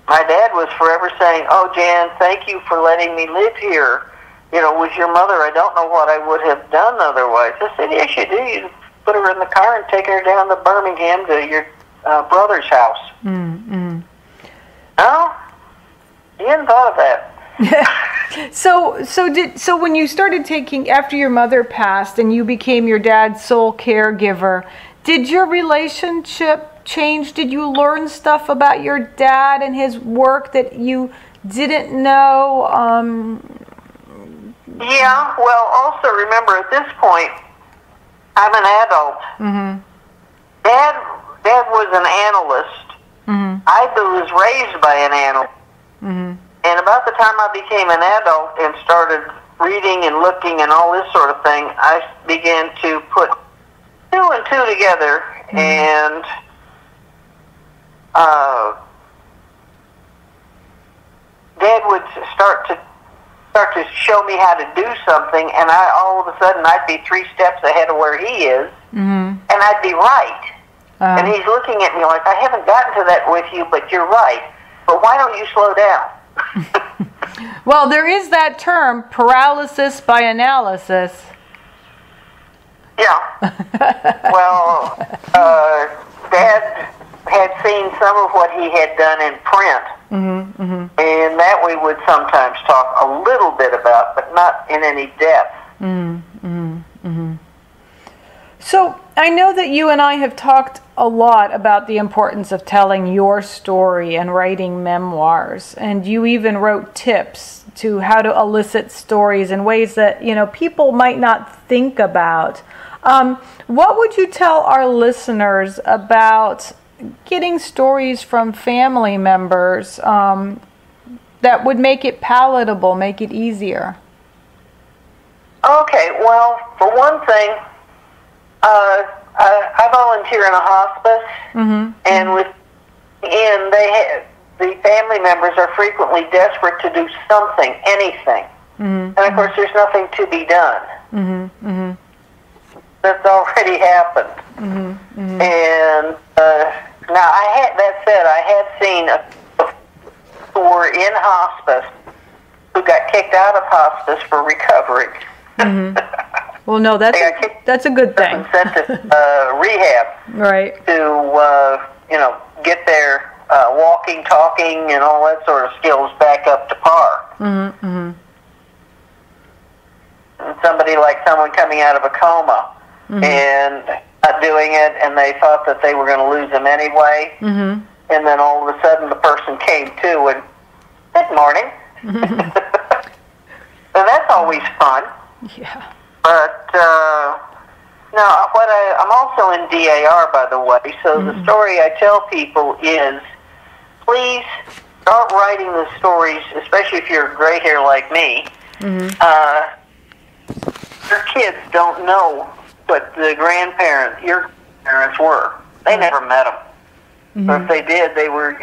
My dad was forever saying, "Oh, Jan, thank you for letting me live here. With your mother, I don't know what I would have done otherwise." I said, "Yes, you do. You put her in the car and take her down to Birmingham to your brother's house." No, you hadn't thought of that. So when you started taking, after your mother passed and you became your dad's sole caregiver, did your relationship change? Did you learn stuff about your dad and his work that you didn't know? Yeah, well, also remember at this point, I'm an adult. Dad was an analyst. I was raised by an analyst. And about the time I became an adult and started reading and looking and all this sort of thing, I began to put 2 and 2 together, and Dad would start to show me how to do something, and all of a sudden I'd be 3 steps ahead of where he is, and I'd be right. And he's looking at me like, "I haven't gotten to that with you, but you're right. But why don't you slow down?" Well, there is that term, paralysis by analysis. Yeah. Well, Dad had seen some of what he had done in print, and that we would sometimes talk a little bit about, but not in any depth. So I know that you and I have talked a lot about the importance of telling your story and writing memoirs, and you even wrote tips to how to elicit stories in ways that, you know, people might not think about. What would you tell our listeners about getting stories from family members that would make it palatable, make it easier? Okay, well, for one thing, I volunteer in a hospice, and the family members are frequently desperate to do something, anything, and of course, there's nothing to be done. That's already happened, and now that said, I had seen who were in hospice who got kicked out of hospice for recovery. Well, no, that's a good thing. Sent to rehab, right? To get their walking, talking, and all that sort of skills back up to par. And somebody like someone coming out of a coma and not doing it, and they thought that they were going to lose them anyway. And then all of a sudden, the person came to, and good morning. So that's always fun. Yeah. But now, I'm also in DAR, by the way. So the story I tell people is, please start writing the stories, especially if you're gray hair like me. Your kids don't know what your grandparents were. They never met them. Or if they did, they were,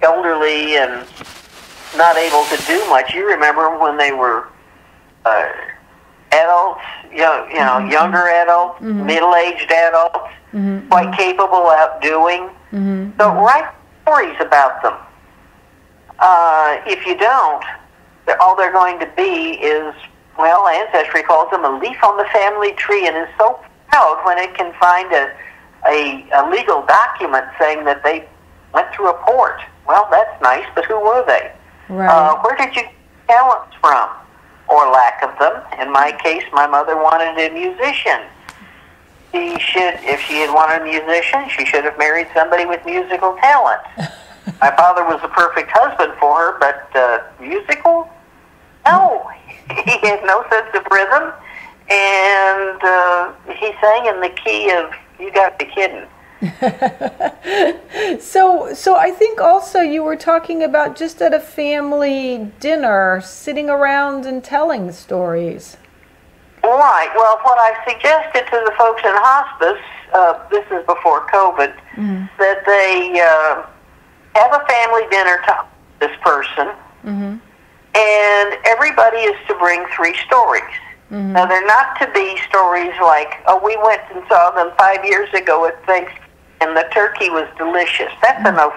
elderly and not able to do much. You remember when they were adults, younger adults, middle-aged adults, quite capable of doing. So write stories about them. If you don't, all they're going to be is, well, Ancestry calls them a leaf on the family tree, and is so proud when it can find a legal document saying that they went through a port. Well, that's nice, but who were they? Right. Where did you get talents from? Or lack of them. In my case, my mother wanted a musician. If she had wanted a musician, she should have married somebody with musical talent. My father was the perfect husband for her, but musical? No. He had no sense of rhythm, and he sang in the key of, you got to be kidding. So I think also you were talking about just at a family dinner, sitting around and telling stories. Right. Well, what I suggested to the folks in hospice, this is before COVID, that they have a family dinner to this person, and everybody is to bring 3 stories. Now, they're not to be stories like, oh, we went and saw them 5 years ago at Thanksgiving, and the turkey was delicious. That's a no.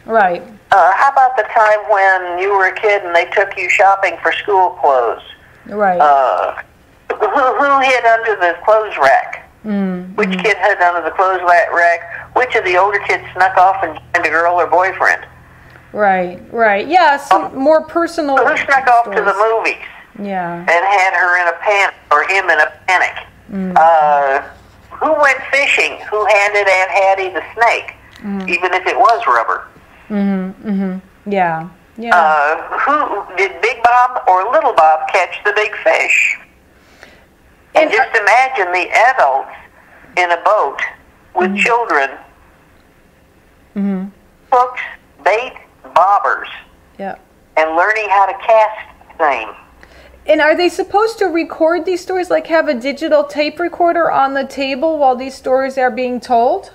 Right. How about the time when you were a kid and they took you shopping for school clothes? Right. Who hid under the clothes rack? Which kid hid under the clothes rack? Which of the older kids snuck off and joined a girl or boyfriend? Right. Yeah, some more personal. Who snuck off to the movies? Yeah. And had her in a panic, or him in a panic? Who went fishing? Who handed Aunt Hattie the snake, even if it was rubber? Yeah. Who did Big Bob or Little Bob catch the big fish? And just imagine the adults in a boat with children, hooks, bait, bobbers, and learning how to cast same. And are they supposed to record these stories, like have a digital tape recorder on the table while these stories are being told?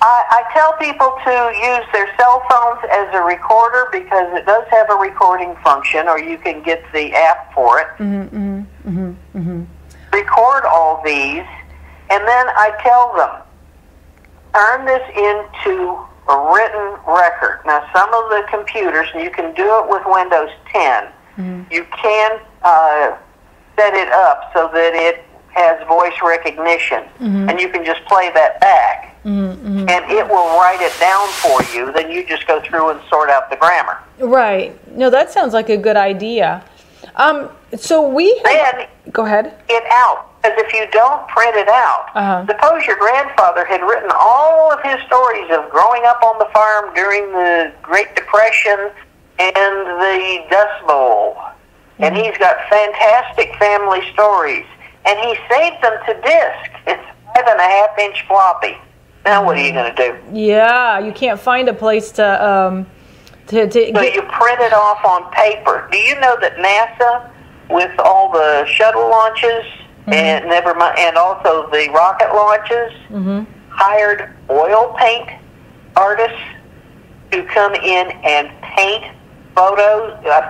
I tell people to use their cell phones as a recorder because it does have a recording function, or you can get the app for it. Record all these, and then I tell them, turn this into a written record. Now, some of the computers, and you can do it with Windows 10, you can set it up so that it has voice recognition, and you can just play that back, and it will write it down for you. Then you just go through and sort out the grammar. Right. No, that sounds like a good idea. So we have, Then go ahead. it out. Because if you don't print it out, suppose your grandfather had written all of his stories of growing up on the farm during the Great Depression and the Dust Bowl. And he's got fantastic family stories. And he saved them to disc. It's 5.5-inch floppy. Now what are you going to do? Yeah, you can't find a place to So you print it off on paper. Do you know that NASA, with all the shuttle launches, and also the rocket launches, hired oil paint artists to come in and paint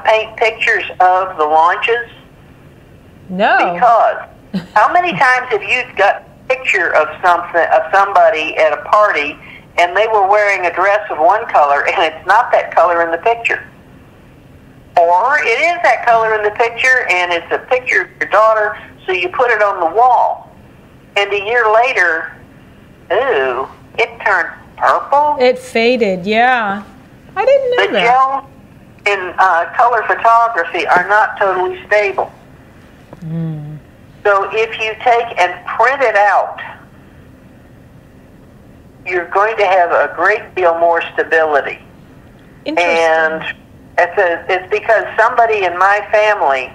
paint pictures of the launches? No. Because how many times have you got a picture of somebody at a party and they were wearing a dress of one color and it's not that color in the picture? Or it is that color in the picture and it's a picture of your daughter, so you put it on the wall. And a year later, ooh, it turned purple. It faded, yeah. I didn't know the that. gel in color photography are not totally stable. So if you take and print it out, you're going to have a great deal more stability. And it's because somebody in my family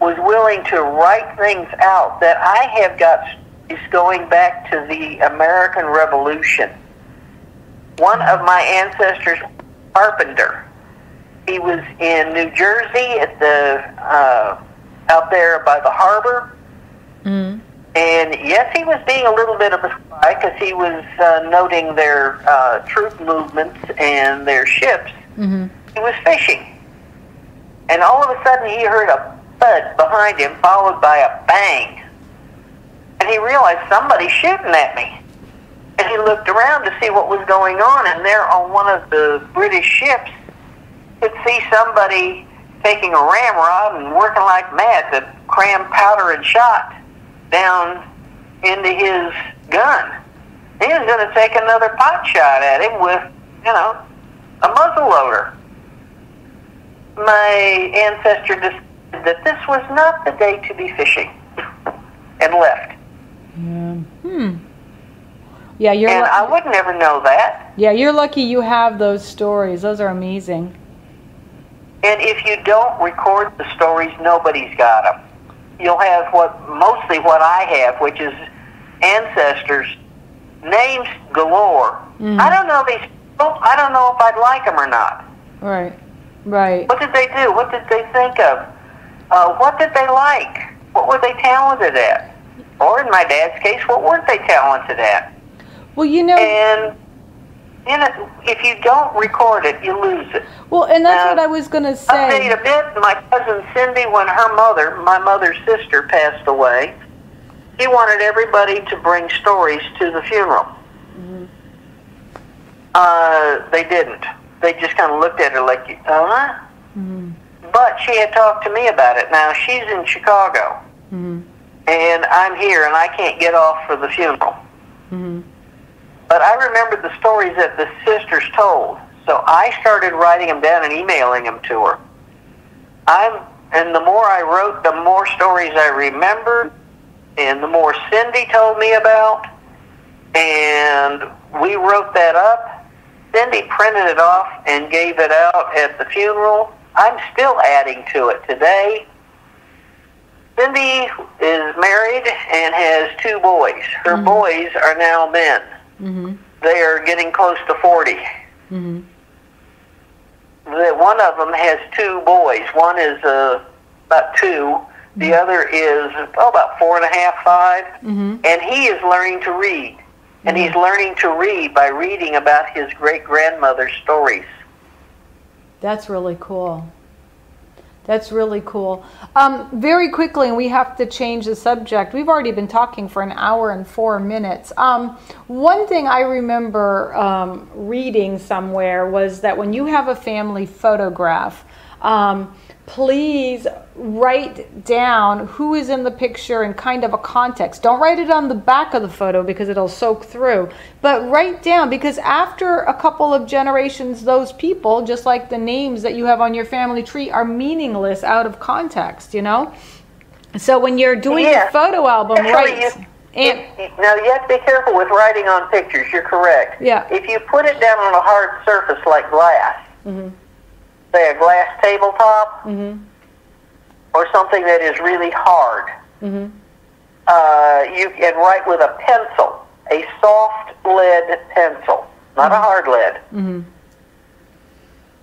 was willing to write things out that I have got stories going back to the American Revolution. One of my ancestors, carpenter. He was in New Jersey at the out there by the harbor. And yes, he was being a little bit of a spy because he was noting their troop movements and their ships. He was fishing. And all of a sudden he heard a thud behind him followed by a bang. And he realized somebody's shooting at me. And he looked around to see what was going on, and there on one of the British ships, could see somebody taking a ramrod and working like mad to cram powder and shot down into his gun. He was going to take another pot shot at him with, a muzzle loader. My ancestor decided that this was not the day to be fishing and left. Yeah, and I would never know that. Yeah, you're lucky you have those stories. Those are amazing. And if you don't record the stories, nobody's got them. You'll have mostly what I have, which is ancestors, names galore. I don't know these people. I don't know if I'd like them or not. Right. What did they do? What did they think of? What did they like? What were they talented at? Or in my dad's case, what weren't they talented at? Well, And if you don't record it, you lose it. Well, and that's what I was going to say. Update a bit, my cousin Cindy, when her mother, my mother's sister, passed away, he wanted everybody to bring stories to the funeral. They didn't. They just kind of looked at her like, But she had talked to me about it. Now, she's in Chicago, and I'm here, and I can't get off for the funeral. But I remembered the stories that the sisters told, so I started writing them down and emailing them to her. And the more I wrote, the more stories I remembered, and the more Cindy told me about, and we wrote that up. Cindy printed it off and gave it out at the funeral. I'm still adding to it today. Cindy is married and has 2 boys. Her boys are now men. They are getting close to 40. One of them has 2 boys. One is about 2. The other is about 4.5, 5. And he is learning to read. And he's learning to read by reading about his great-grandmother's stories. That's really cool. That's really cool. Very quickly, and we have to change the subject. We've already been talking for 1 hour and 4 minutes. One thing I remember reading somewhere was that when you have a family photograph, please write down who is in the picture and kind of a context. Don't write it on the back of the photo because it'll soak through, but write down, because after a couple of generations, those people, just like the names that you have on your family tree, are meaningless out of context, you know? So when you're doing a photo album, actually, now you have to be careful with writing on pictures. You're correct. Yeah. If you put it down on a hard surface like glass, say a glass tabletop, or something that is really hard, you can write with a pencil, a soft lead pencil, not a hard lead.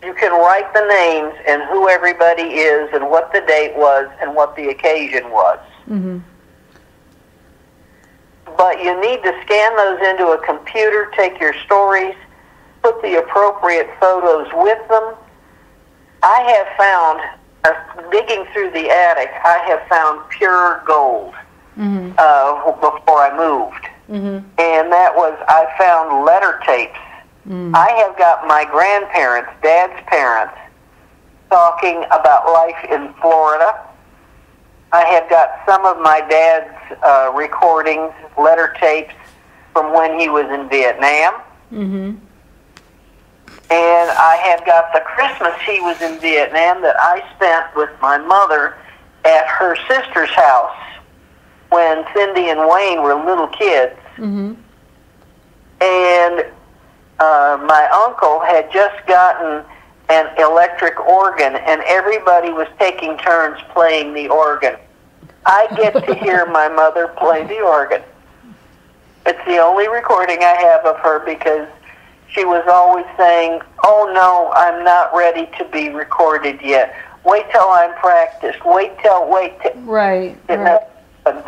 You can write the names and who everybody is and what the date was and what the occasion was. But you need to scan those into a computer, take your stories, put the appropriate photos with them. I have found, digging through the attic, I have found pure gold before I moved. And that was, I found letter tapes. I have got my grandparents, Dad's parents, talking about life in Florida. I have got some of my dad's recordings, letter tapes from when he was in Vietnam. And I have got the Christmas he was in Vietnam that I spent with my mother at her sister's house when Cindy and Wayne were little kids. And my uncle had just gotten an electric organ, and everybody was taking turns playing the organ. I get to hear my mother play the organ. It's the only recording I have of her, because she was always saying, "Oh no, I'm not ready to be recorded yet. Wait till I'm practiced. Wait till." Right. It never happened.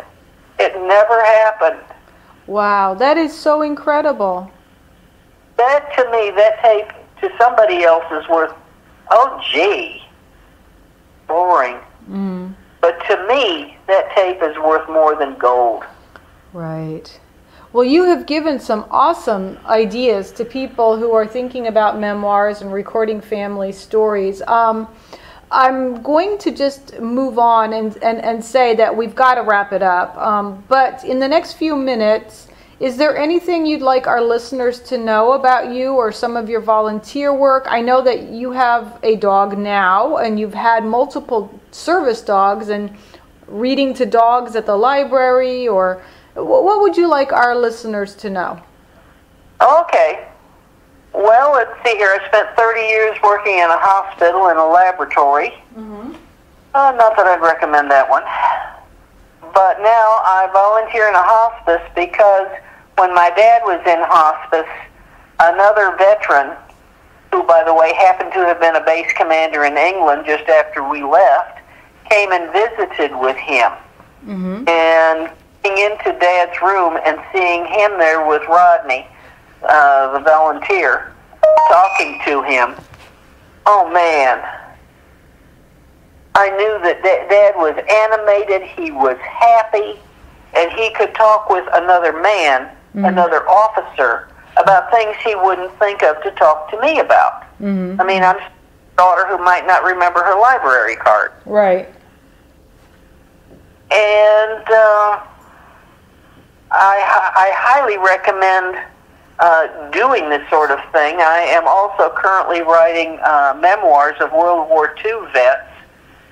It never happened. Wow, that is so incredible. That, to me, that tape to somebody else is worth, oh gee, boring. But to me, that tape is worth more than gold. Right. Well, you have given some awesome ideas to people who are thinking about memoirs and recording family stories. I'm going to just move on and say that we've got to wrap it up. But in the next few minutes, is there anything you'd like our listeners to know about you or some of your volunteer work? I know that you have a dog now, and you've had multiple service dogs and reading to dogs at the library, or what would you like our listeners to know? Okay. Well, let's see here. I spent 30 years working in a hospital in a laboratory. Not that I'd recommend that one. But now I volunteer in a hospice because when my dad was in hospice, another veteran, who, by the way, happened to have been a base commander in England just after we left, came and visited with him. And getting into Dad's room and seeing him there with Rodney, the volunteer, talking to him, oh man, I knew that Dad was animated, he was happy, and he could talk with another man, another officer, about things he wouldn't think of to talk to me about. I mean, I'm a daughter who might not remember her library card. Right. And I highly recommend doing this sort of thing. I am also currently writing memoirs of World War II vets.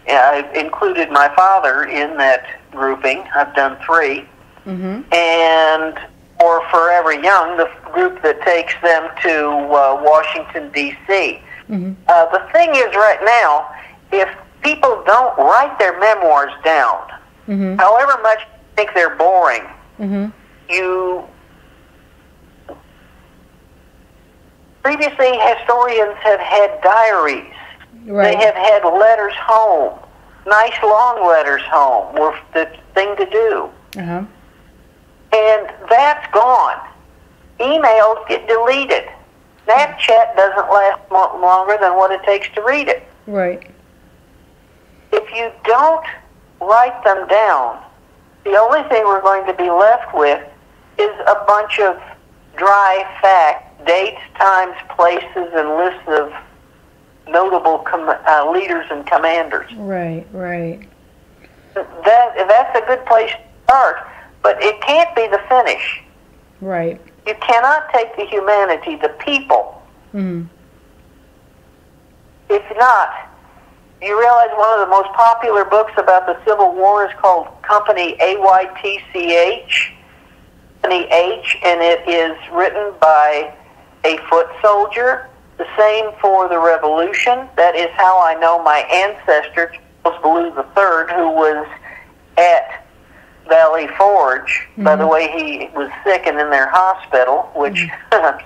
I've included my father in that grouping. I've done 3. And or Forever Young, the group that takes them to Washington, D.C. The thing is right now, if people don't write their memoirs down, however much you think they're boring, previously historians have had diaries. They have had letters home. Nice long letters home were the thing to do. And that's gone. Emails get deleted. Snapchat doesn't last longer than what it takes to read it. Right. If you don't write them down, the only thing we're going to be left with is a bunch of dry facts, dates, times, places, and lists of notable leaders and commanders. Right, right. That's a good place to start, but it can't be the finish. Right. You cannot take the humanity, the people. Mm. If not, you realize one of the most popular books about the Civil War is called Company AYTCH, Company H, and it is written by a foot soldier. The same for the Revolution. That is how I know my ancestor, Charles Ballou III, who was at Valley Forge. Mm-hmm. By the way, he was sick and in their hospital, which I'm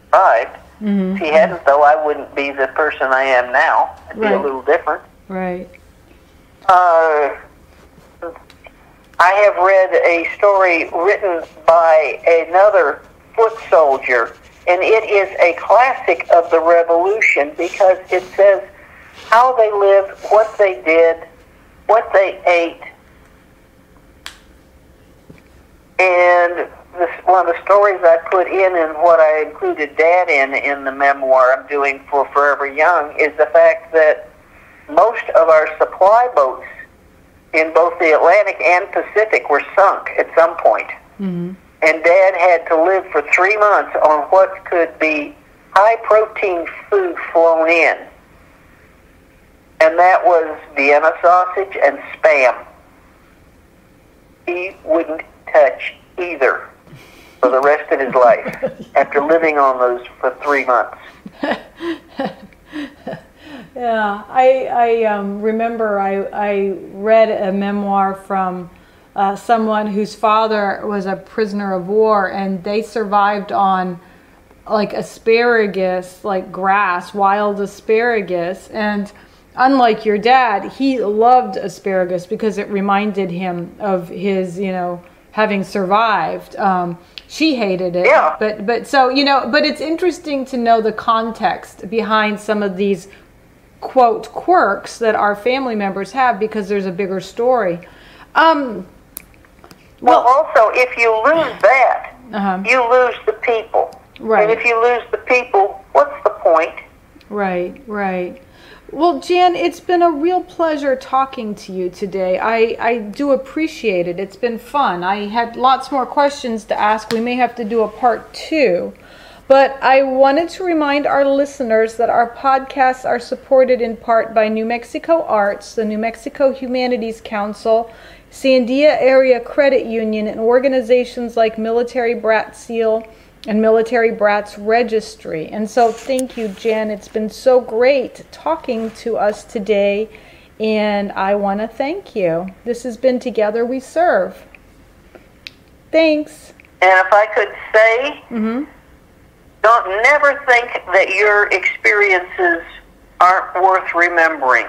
surprised. Mm-hmm. If he hadn't, though, I wouldn't be the person I am now. I'd be a little different. Right. I have read a story written by another foot soldier, and it is a classic of the Revolution because it says how they lived, what they did, what they ate. And one of the stories I put in and what I included Dad in the memoir I'm doing for Forever Young is the fact that most of our supply boats in both the Atlantic and Pacific were sunk at some point. Mm-hmm. And Dad had to live for 3 months on what could be high-protein food flown in. And that was Vienna sausage and Spam. He wouldn't touch either for the rest of his life after living on those for 3 months. Yeah, I remember I read a memoir from someone whose father was a prisoner of war, and they survived on like asparagus, like grass, wild asparagus. And unlike your dad, he loved asparagus because it reminded him of his, having survived. She hated it. Yeah. But so, but it's interesting to know the context behind some of these quote quirks that our family members have, because there's a bigger story. Well, also, if you lose that, you lose the people. Right. And if you lose the people, what's the point? Right, right. Well, Jan, it's been a real pleasure talking to you today. I do appreciate it. It's been fun. I had lots more questions to ask. We may have to do a part 2. But I wanted to remind our listeners that our podcasts are supported in part by New Mexico Arts, the New Mexico Humanities Council, Sandia Area Credit Union, and organizations like Military Brat Seal and Military Brats Registry. And so thank you, Jan. It's been so great talking to us today, and I want to thank you. This has been Together We Serve. Thanks. And if I could say, don't never think that your experiences aren't worth remembering.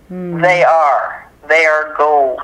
They are. They are gold.